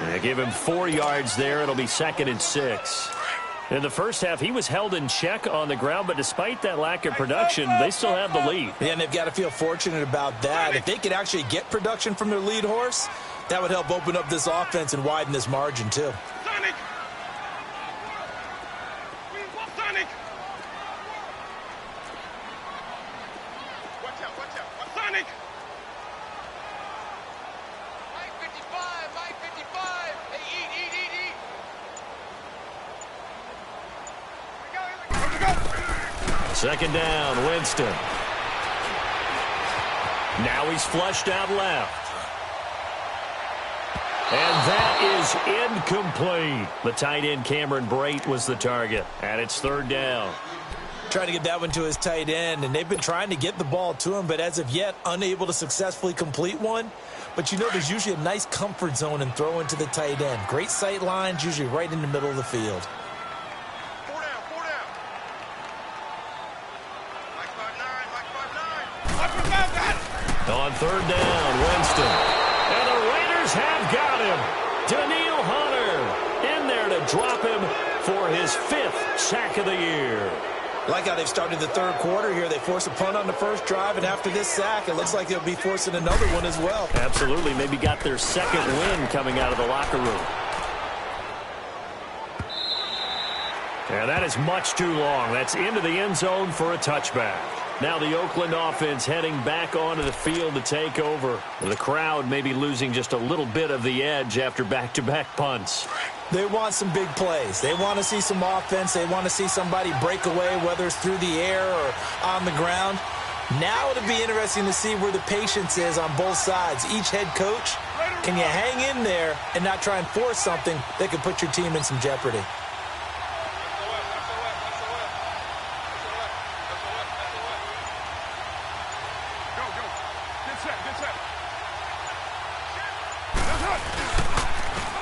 And they give him 4 yards there. It'll be 2nd and 6. In the first half, he was held in check on the ground, but despite that lack of production, they still have the lead. Yeah, and they've got to feel fortunate about that. If they could actually get production from their lead horse, that would help open up this offense and widen this margin, too. Sonic! Sonic! Watch out, watch out. Sonic! Mike 55, Mike 55. Hey, eat. Here we go. Second down, Winston. Now he's flushed out left. And that is incomplete. The tight end, Cameron Brate, was the target. And it's 3rd down. Trying to get that one to his tight end, and they've been trying to get the ball to him, but as of yet, unable to successfully complete one. But you know there's usually a nice comfort zone in throwing to the tight end. Great sight lines, usually right in the middle of the field. 4 down. Mike 5'9", On 3rd down, Winston. And the Raiders have got him. Daniil Hunter in there to drop him for his 5th sack of the year. Like how they've started the third quarter here. They force a punt on the first drive, and after this sack, it looks like they'll be forcing another one as well. Absolutely. Maybe got their 2nd win coming out of the locker room. And that is much too long. That's into the end zone for a touchback. Now the Oakland offense heading back onto the field to take over. The crowd may be losing just a little bit of the edge after back-to-back punts. They want some big plays. They want to see some offense. They want to see somebody break away, whether it's through the air or on the ground. Now it'll be interesting to see where the patience is on both sides. Each head coach, can you hang in there and not try and force something that could put your team in some jeopardy?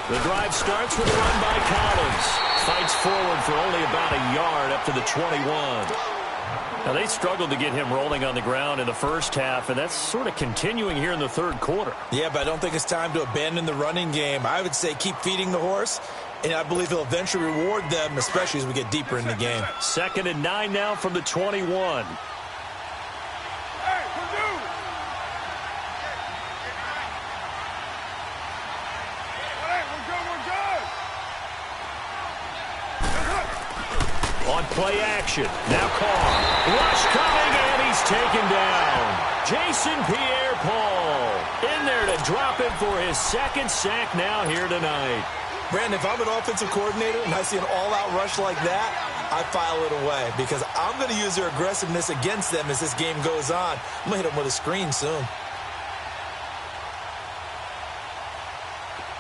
The drive starts with a run by Collins. Fights forward for only about a yard up to the 21. Now, they struggled to get him rolling on the ground in the first half, and that's sort of continuing here in the third quarter. Yeah, but I don't think it's time to abandon the running game. I would say keep feeding the horse, and I believe he'll eventually reward them, especially as we get deeper in the game. 2nd and 9 now from the 21. On play action. Now Carr. Rush coming, and he's taken down. Jason Pierre-Paul in there to drop him for his 2nd sack now here tonight. Brandon, if I'm an offensive coordinator and I see an all-out rush like that, I file it away because I'm going to use their aggressiveness against them as this game goes on. I'm going to hit them with a screen soon.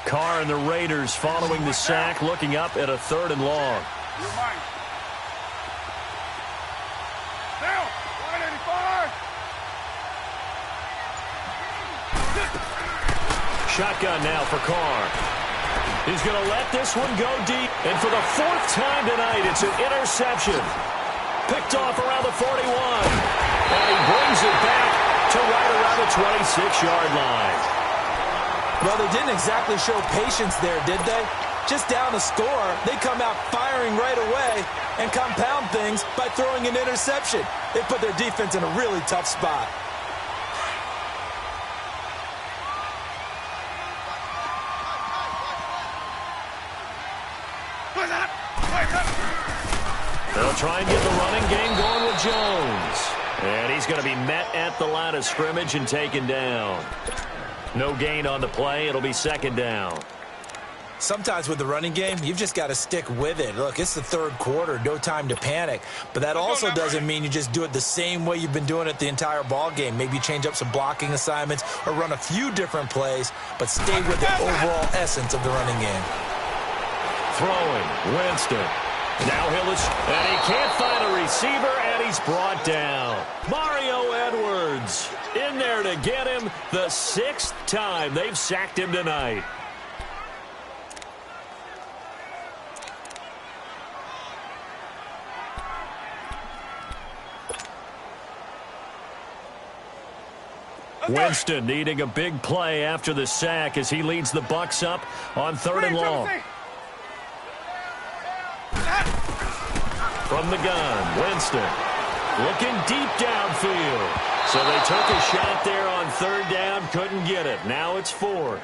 Carr and the Raiders following the sack, looking up at a 3rd and long. Shotgun now for Carr. He's going to let this one go deep. And for the 4th time tonight, it's an interception. Picked off around the 41. And he brings it back to right around the 26-yard line. Well, they didn't exactly show patience there, did they? Just down a score, they come out firing right away and compound things by throwing an interception. They put their defense in a really tough spot. They'll try and get the running game going with Jones. And he's going to be met at the line of scrimmage and taken down. No gain on the play. It'll be 2nd down. Sometimes with the running game, you've just got to stick with it. Look, it's the third quarter, no time to panic. But that also doesn't mean you just do it the same way you've been doing it the entire ball game. Maybe change up some blocking assignments or run a few different plays, but stay with the overall essence of the running game. Throwing, Winston. Now and he can't find a receiver, and he's brought down. Mario Edwards in there to get him the 6th time they've sacked him tonight. Winston needing a big play after the sack as he leads the Bucs up on 3rd and long. From the gun, Winston looking deep downfield. So they took a shot there on 3rd down, couldn't get it. Now it's 4th.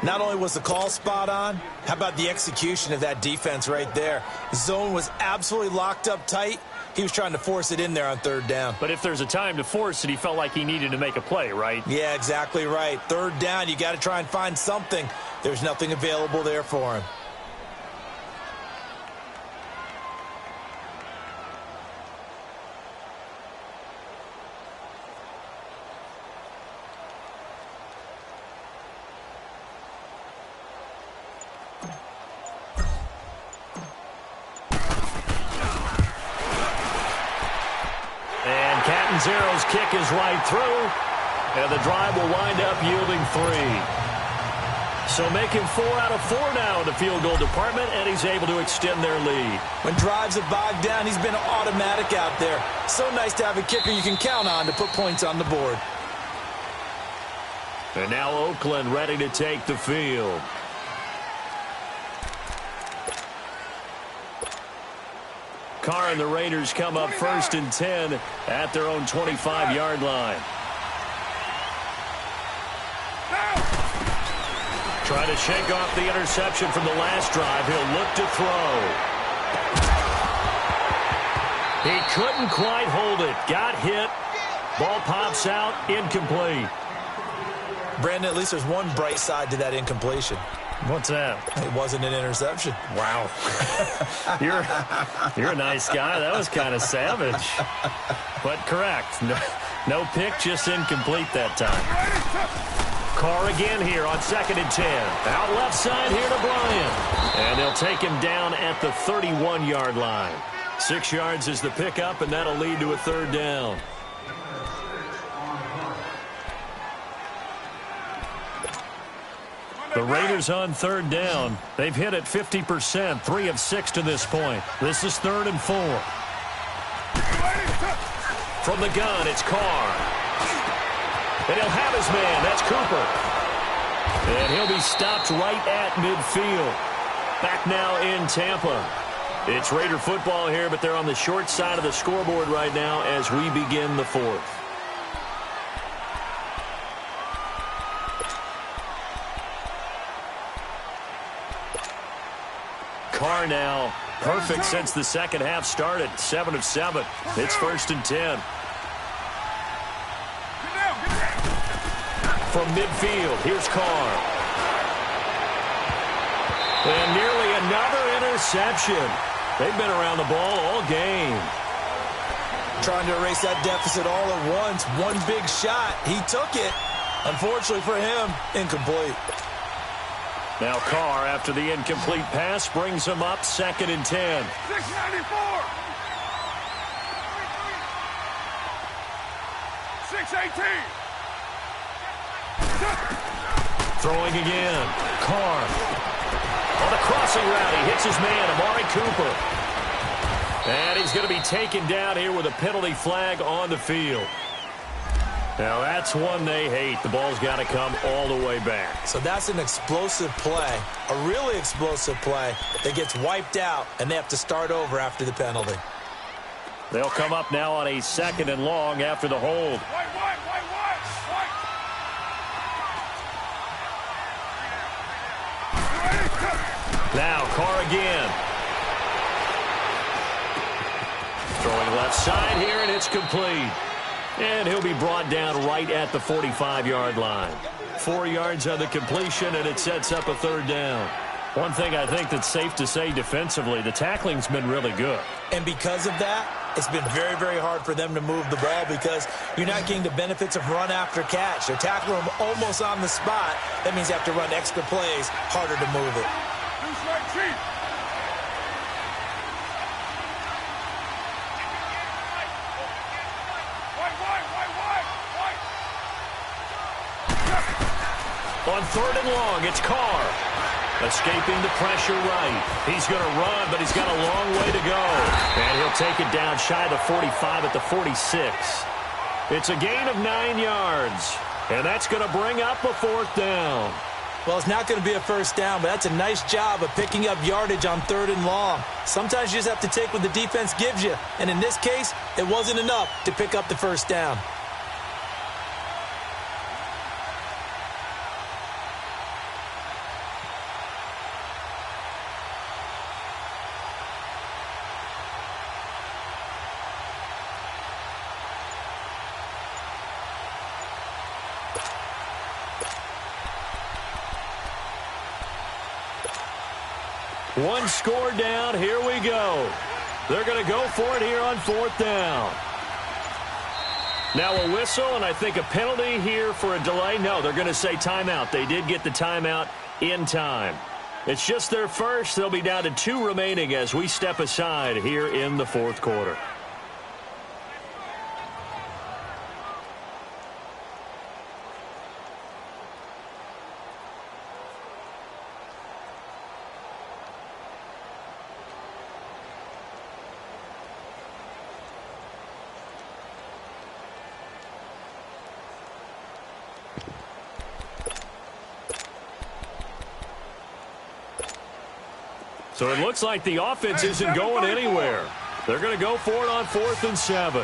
Not only was the call spot on, how about the execution of that defense right there? The zone was absolutely locked up tight. He was trying to force it in there on 3rd down. But if there's a time to force it, he felt like he needed to make a play, right? Yeah, exactly right. 3rd down, you got to try and find something. There's nothing available there for him. Zero's kick is right through, and the drive will wind up yielding 3. So making 4 out of 4 now in the field goal department, and he's able to extend their lead. When drives have bogged down, he's been automatic out there. So nice to have a kicker you can count on to put points on the board. And now Oakland ready to take the field. Carr and the Raiders come up 1st and 10 at their own 25-yard line. Try to shake off the interception from the last drive. He'll look to throw. He couldn't quite hold it. Got hit. Ball pops out. Incomplete. Brandon, at least there's one bright side to that incompletion. What's that? It wasn't an interception. Wow. You're a nice guy. That was kind of savage. But correct. No pick, just incomplete that time. Carr again here on 2nd and 10. Out left side here to Bryant. And they'll take him down at the 31-yard line. 6 yards is the pickup, and that'll lead to a 3rd down. The Raiders on 3rd down. They've hit it 50%, 3 of 6 to this point. This is 3rd and 4. From the gun, it's Carr. And he'll have his man. That's Cooper. And he'll be stopped right at midfield. Back now in Tampa. It's Raider football here, but they're on the short side of the scoreboard right now as we begin the 4th. Carr now perfect since the second half started. 7 of 7. It's 1st and 10. From midfield, here's Carr. And nearly another interception. They've been around the ball all game. Trying to erase that deficit all at once. One big shot. He took it. Unfortunately for him, incomplete. Now Carr, after the incomplete pass, brings him up 2nd and 10. 694. 618. Throwing again. Carr. On the crossing route, he hits his man, Amari Cooper. And he's going to be taken down here with a penalty flag on the field. Now, that's one they hate. The ball's got to come all the way back. So that's an explosive play, a really explosive play that gets wiped out, and they have to start over after the penalty. They'll come up now on a 2nd and long after the hold. Now, Carr again. Throwing left side here, and it's complete. And he'll be brought down right at the 45-yard line. 4 yards on the completion, and it sets up a 3rd down. One thing I think that's safe to say defensively, the tackling's been really good. And because of that, it's been very, very hard for them to move the ball because you're not getting the benefits of run after catch. They're tackling them almost on the spot. That means you have to run extra plays, harder to move it. On 3rd and long, it's Carr. Escaping the pressure right. He's going to run, but he's got a long way to go. And he'll take it down shy of the 45 at the 46. It's a gain of 9 yards. And that's going to bring up a 4th down. Well, it's not going to be a first down, but that's a nice job of picking up yardage on 3rd and long. Sometimes you just have to take what the defense gives you. And in this case, it wasn't enough to pick up the first down. One score down. Here we go. They're going to go for it here on 4th down. Now a whistle, and I think a penalty here for a delay. No, they're going to say timeout. They did get the timeout in time. It's just their first. They'll be down to 2 remaining as we step aside here in the 4th quarter. So it looks like the offense isn't going anywhere. They're going to go for it on 4th and 7.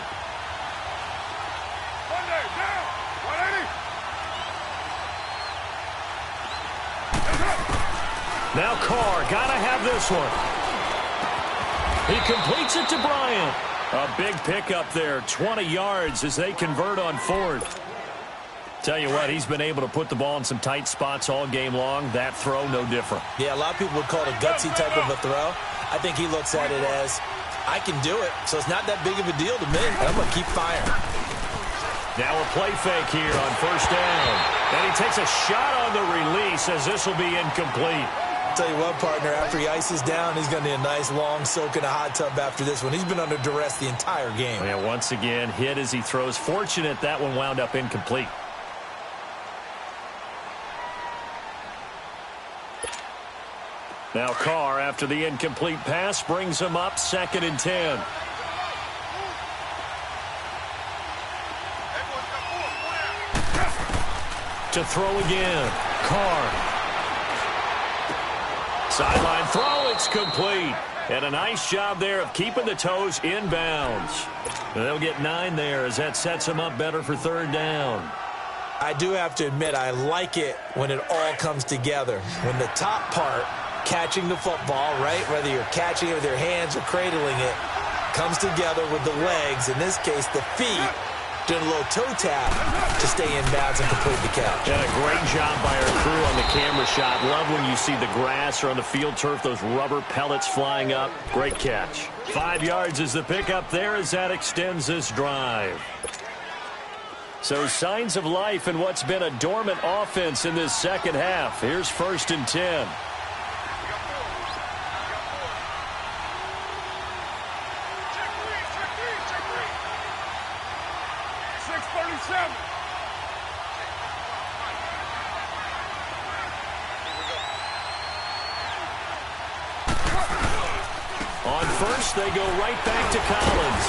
Now Carr, got to have this one. He completes it to Bryant. A big pickup there, 20 yards as they convert on 4th. Tell you what, he's been able to put the ball in some tight spots all game long. That throw, no different. Yeah, a lot of people would call it a gutsy type of a throw. I think he looks at it as, I can do it, so it's not that big of a deal to me. I'm going to keep firing. Now a play fake here on 1st down. And he takes a shot on the release as this will be incomplete. Tell you what, partner, after he ices down, he's going to need a nice long soak in a hot tub after this one. He's been under duress the entire game. Yeah, once again, hit as he throws. Fortunate that one wound up incomplete. Now Carr, after the incomplete pass, brings him up 2nd and 10. To throw again. Carr. Sideline throw, it's complete. And a nice job there of keeping the toes inbounds. And they'll get 9 there as that sets them up better for 3rd down. I do have to admit, I like it when it all comes together. When the top part, catching the football, right, whether you're catching it with your hands or cradling it, comes together with the legs, in this case the feet, doing a little toe tap to stay in bounds and complete the catch. And a great job by our crew on the camera shot. Love when you see the grass or on the field turf, those rubber pellets flying up. Great catch. 5 yards is the pickup there as that extends this drive. So signs of life in what's been a dormant offense in this 2nd half. Here's 1st and 10. On 1st, they go right back to Collins.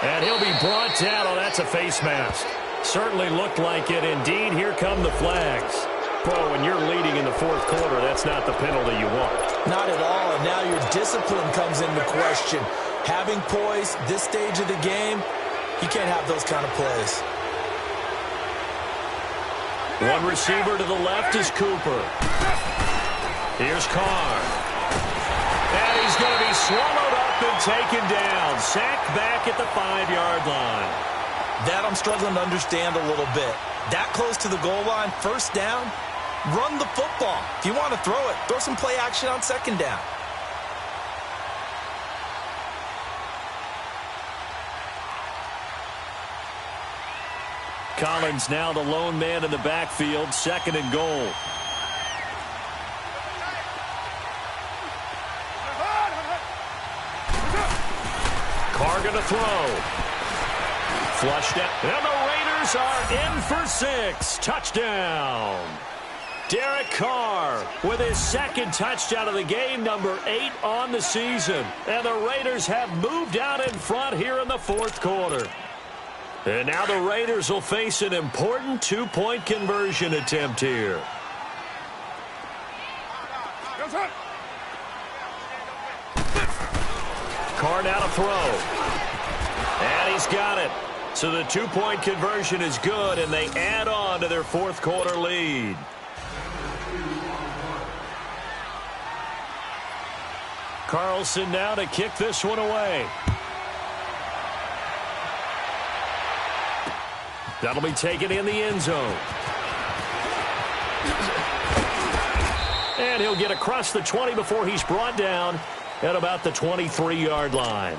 And he'll be brought down. Oh, that's a face mask. Certainly looked like it. Indeed, here come the flags. Bro, when you're leading in the 4th quarter, that's not the penalty you want. Not at all, and now your discipline comes into question. Having poise this stage of the game, you can't have those kind of plays. One receiver to the left is Cooper. Here's Carr. And he's going to be swallowed up and taken down. Sacked back at the 5-yard line. That I'm struggling to understand a little bit. That close to the goal line, 1st down, Run the football. If you want to throw it, throw some play action on second down. Collins now the lone man in the backfield, 2nd and goal. Carr going to throw. Flushed out. And the Raiders are in for 6. Touchdown. Derek Carr with his 2nd touchdown of the game, number 8 on the season. And the Raiders have moved out in front here in the 4th quarter. And now the Raiders will face an important 2-point conversion attempt here. Carr now to throw. And he's got it. So the 2-point conversion is good, and they add on to their 4th quarter lead. Carlson now to kick this one away. That'll be taken in the end zone. And he'll get across the 20 before he's brought down at about the 23-yard line.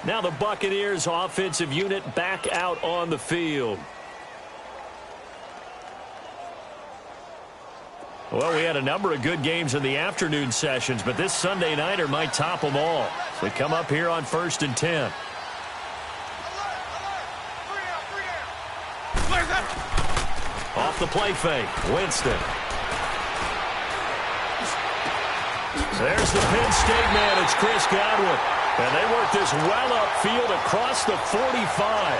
Now the Buccaneers offensive unit back out on the field. Well, we had a number of good games in the afternoon sessions, but this Sunday nighter might top them all. So we come up here on 1st and 10. Off the play fake, Winston. There's the Penn State man, it's Chris Godwin. And they work this well upfield across the 45.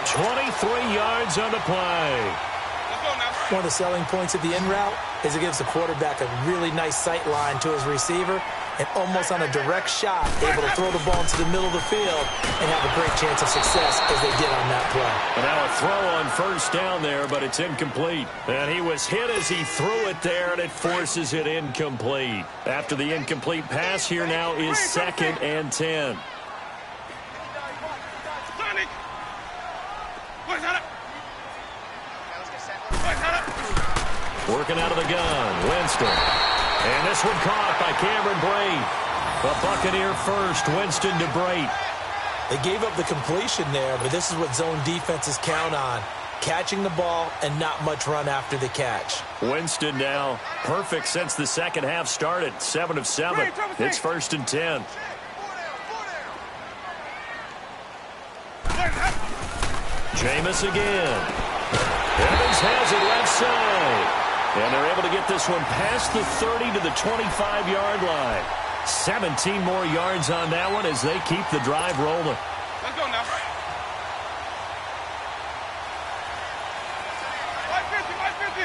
23 yards on the play. One of the selling points of the in route is it gives the quarterback a really nice sight line to his receiver and almost on a direct shot able to throw the ball into the middle of the field and have a great chance of success as they did on that play. And now a throw on 1st down there, but it's incomplete. And he was hit as he threw it there, and it forces it incomplete. After the incomplete pass, here now is 2nd and 10. Working out of the gun, Winston. And this one caught by Cameron Brate. The Buccaneer first, Winston to Brate. They gave up the completion there, but this is what zone defenses count on. Catching the ball and not much run after the catch. Winston now perfect since the 2nd half started. 7 of 7. It's 1st and 10. Jameis again. Evans has it left side. And they're able to get this one past the 30 to the 25-yard line. 17 more yards on that one as they keep the drive rolling. Let's go now. 550.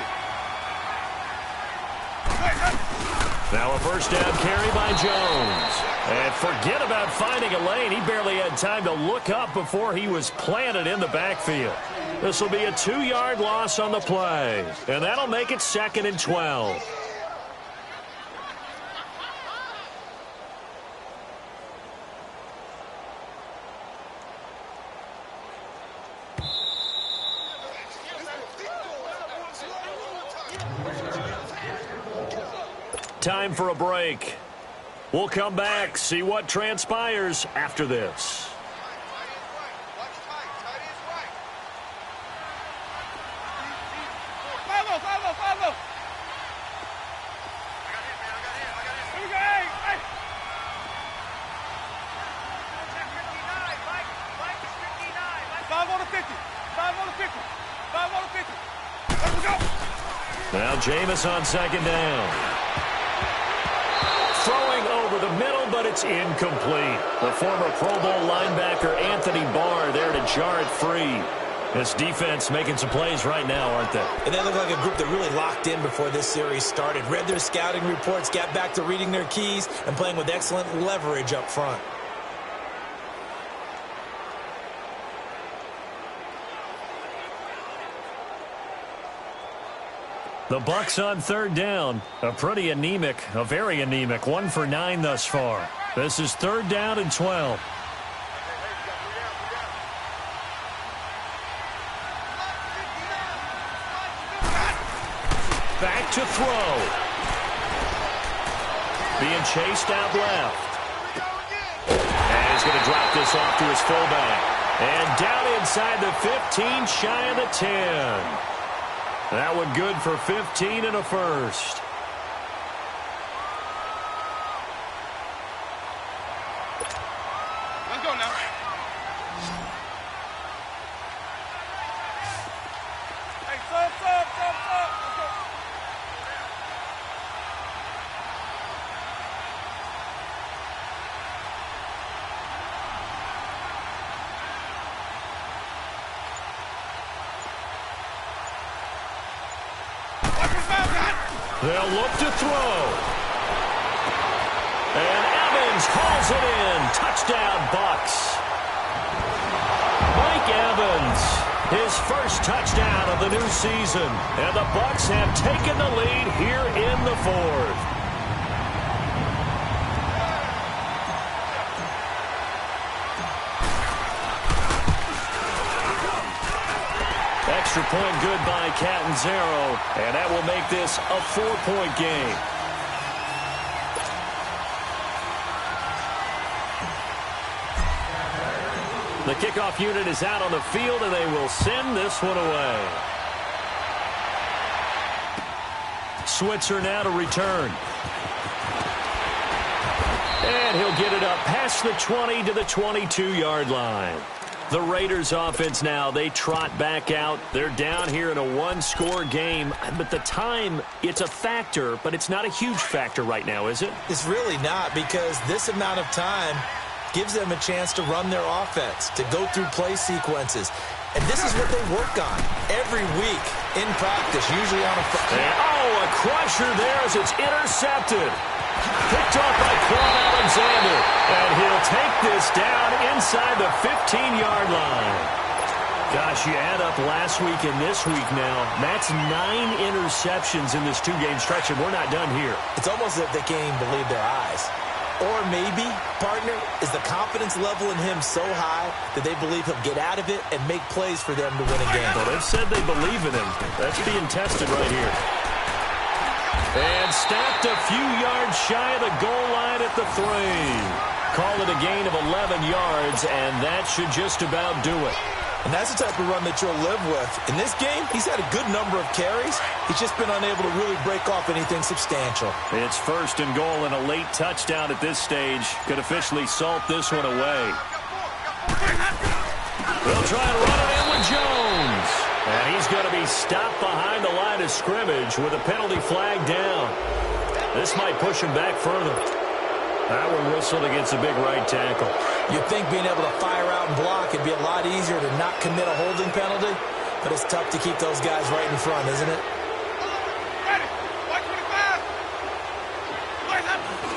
Now a 1st down carry by Jones. And forget about finding a lane. He barely had time to look up before he was planted in the backfield. This will be a 2-yard loss on the play. And that'll make it 2nd and 12. Time for a break. We'll come back, see what transpires after this. Now Jameis on 2nd down. Throwing over the middle, but it's incomplete. The former Pro Bowl linebacker Anthony Barr there to jar it free. This defense making some plays right now, aren't they? And they look like a group that really locked in before this series started. Read their scouting reports, got back to reading their keys, and playing with excellent leverage up front. The Bucs on 3rd down. A very anemic 1 for 9 thus far. This is 3rd down and 12. back to throw. Being chased out left. And he's going to drop this off to his fullback. And down inside the 15, shy of the 10. That one good for 15 and a first. Let's go now. Hey, sub. Let's go. They'll look to throw. And Evans hauls it in. Touchdown, Bucks. Mike Evans, his first touchdown of the new season. And the Bucks have taken the lead here in the fourth. Extra point good by Catanzaro, and that will make this a 4-point game. The kickoff unit is out on the field, and they will send this one away. Switzer now to return. And he'll get it up past the 20 to the 22-yard line. The Raiders offense now, they trot back out. They're down here in a one-score game. But the time, it's a factor, but it's not a huge factor right now, is it? It's really not, because this amount of time gives them a chance to run their offense, to go through play sequences. And this is what they work on every week in practice, usually on a Friday. Oh, a crusher there as it's intercepted. Picked off by Quan Alexander. And he'll take this down inside the 15-yard line. Gosh, you add up last week and this week now. That's 9 interceptions in this two-game stretch, and we're not done here. It's almost as if they can't even believe their eyes. Or maybe, partner, is the confidence level in him so high that they believe he'll get out of it and make plays for them to win a game. Well, they've said they believe in him. That's being tested right here. And stopped a few yards shy of the goal line at the 3. Call it a gain of 11 yards, and that should just about do it. And that's the type of run that you'll live with. In this game, he's had a good number of carries. He's just been unable to really break off anything substantial. It's first and goal, and a late touchdown at this stage could officially salt this one away. They'll try and run it in with Jones. And he's going to be stopped behind the line of scrimmage with a penalty flag down. This might push him back further. That one whistled against a big right tackle. You'd think being able to fire out and block would be a lot easier to not commit a holding penalty, but it's tough to keep those guys right in front, isn't it?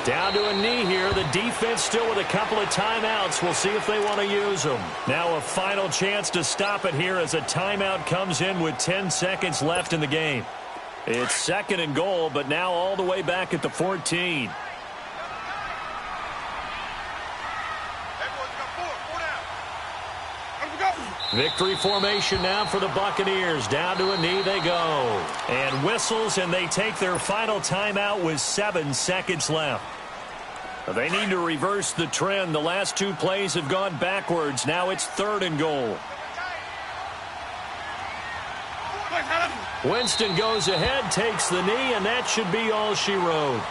Down to a knee here. The defense still with a couple of timeouts. We'll see if they want to use them. Now a final chance to stop it here as a timeout comes in with 10 seconds left in the game. It's second and goal, but now all the way back at the 14. Victory formation now for the Buccaneers. Down to a knee they go. And whistles, and they take their final timeout with 7 seconds left. They need to reverse the trend. The last 2 plays have gone backwards. Now it's third and goal. Winston goes ahead, takes the knee, and that should be all she wrote.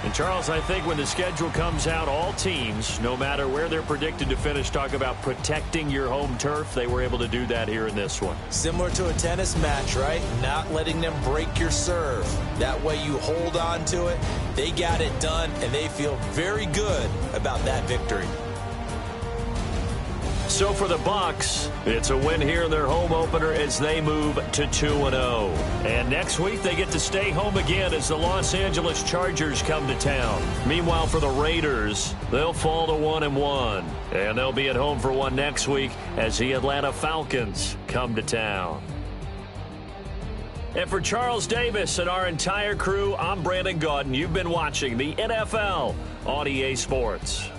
And, Charles, I think when the schedule comes out, all teams, no matter where they're predicted to finish, talk about protecting your home turf. They were able to do that here in this one. Similar to a tennis match, right? Not letting them break your serve. That way you hold on to it. They got it done, and they feel very good about that victory. So for the Bucs, it's a win here in their home opener as they move to 2-0. And next week they get to stay home again as the Los Angeles Chargers come to town. Meanwhile, for the Raiders, they'll fall to 1-1. And they'll be at home for one next week as the Atlanta Falcons come to town. And for Charles Davis and our entire crew, I'm Brandon Gaudin. You've been watching the NFL on EA Sports.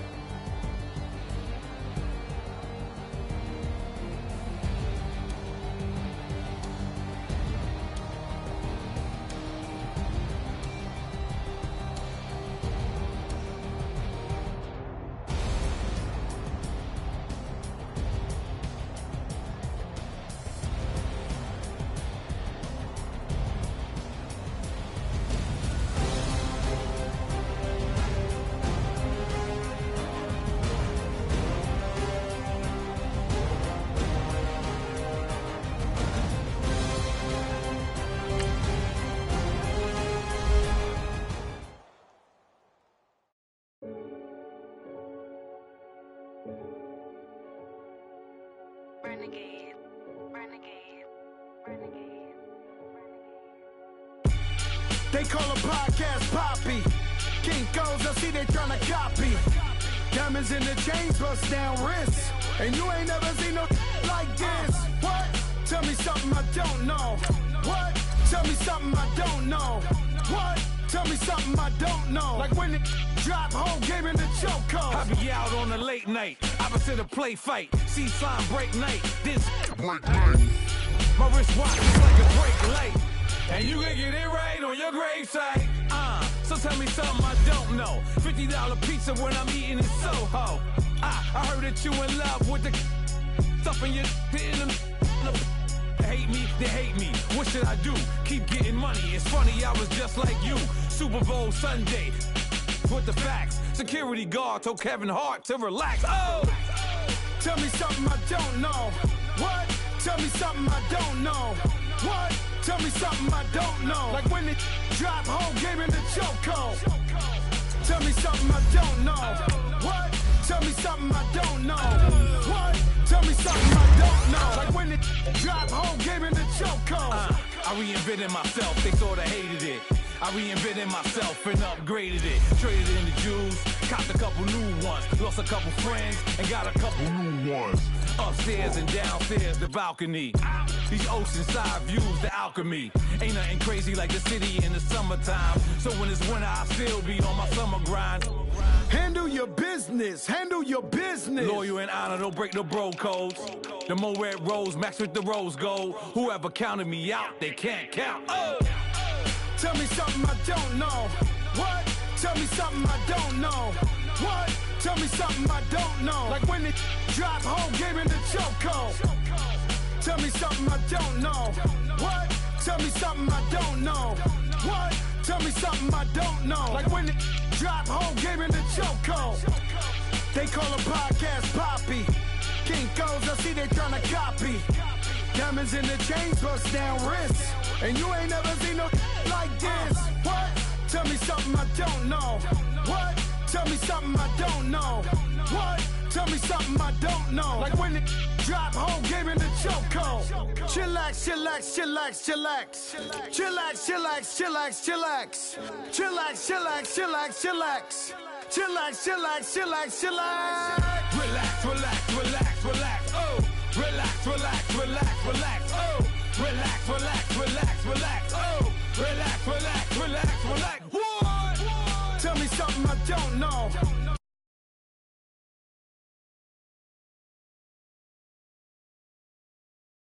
Renegade. Renegade. Renegade. They call a podcast Poppy. Kinkos, I see they tryna copy. Diamonds in the chains, bust down wrists. And you ain't never seen no like this. What? Tell me something I don't know. What? Tell me something I don't know. What? Tell me something I don't know. Like when it drop, whole game in the chokehold. I be out on a late night, opposite a play fight. See sign break night, this break night. My wristwatch is like a break light. And you can get it right on your gravesite. So tell me something I don't know. $50 pizza when I'm eating in Soho. I heard that you in love with the stuff in your in them. Hate me, they hate me. What should I do? Keep getting money. It's funny, I was just like you. Super Bowl Sunday. With the facts. Security guard told Kevin Hart to relax. Oh! Tell me something I don't know. What? Tell me something I don't know. What? Tell me something I don't know. Like when it drop, whole game in the chokehold. Tell me something I don't know. What? Tell me something I don't know. What? Tell me something I don't know. Like when it drop, whole game in the chokehold. I reinvented myself, they sorta hated it. I reinvented myself and upgraded it. Traded in the Jews, copped a couple new ones. Lost a couple friends and got a couple new ones. Upstairs and downstairs, the balcony. These oceanside views, the alchemy. Ain't nothing crazy like the city in the summertime. So when it's winter, I still be on my summer grind. Handle your business, handle your business. Loyal and honor, don't break the bro codes. The more red rose, max with the rose gold. Whoever counted me out, they can't count. Oh! Tell me something I don't know. What? Tell me something I don't know. What? Tell me something I don't know. Like when it drop, whole game in the chokehold. Tell me something I don't know. What? Tell me something I don't know. What? Tell me something I don't know. Like when it drop, whole game in the chokehold. They call a podcast Poppy. Kinkos, I see they tryna copy. Diamonds in the chains, bust down wrists. And you ain't never seen no like this. What? Tell me something I don't know. What? Tell me something I don't know. What? Tell me something I don't know. Like when it drop, whole game in the chokehold. Chillax, chillax, chillax, chillax. Chillax, chillax, chillax, chillax. Chillax, chillax, chillax, chillax. Chillax, chillax, chillax, chillax. Relax, relax, relax, relax, oh! Relax, relax, relax, relax, oh! Relax, relax, relax, relax, oh! Relax, relax, relax, relax, what? Tell me something I don't know.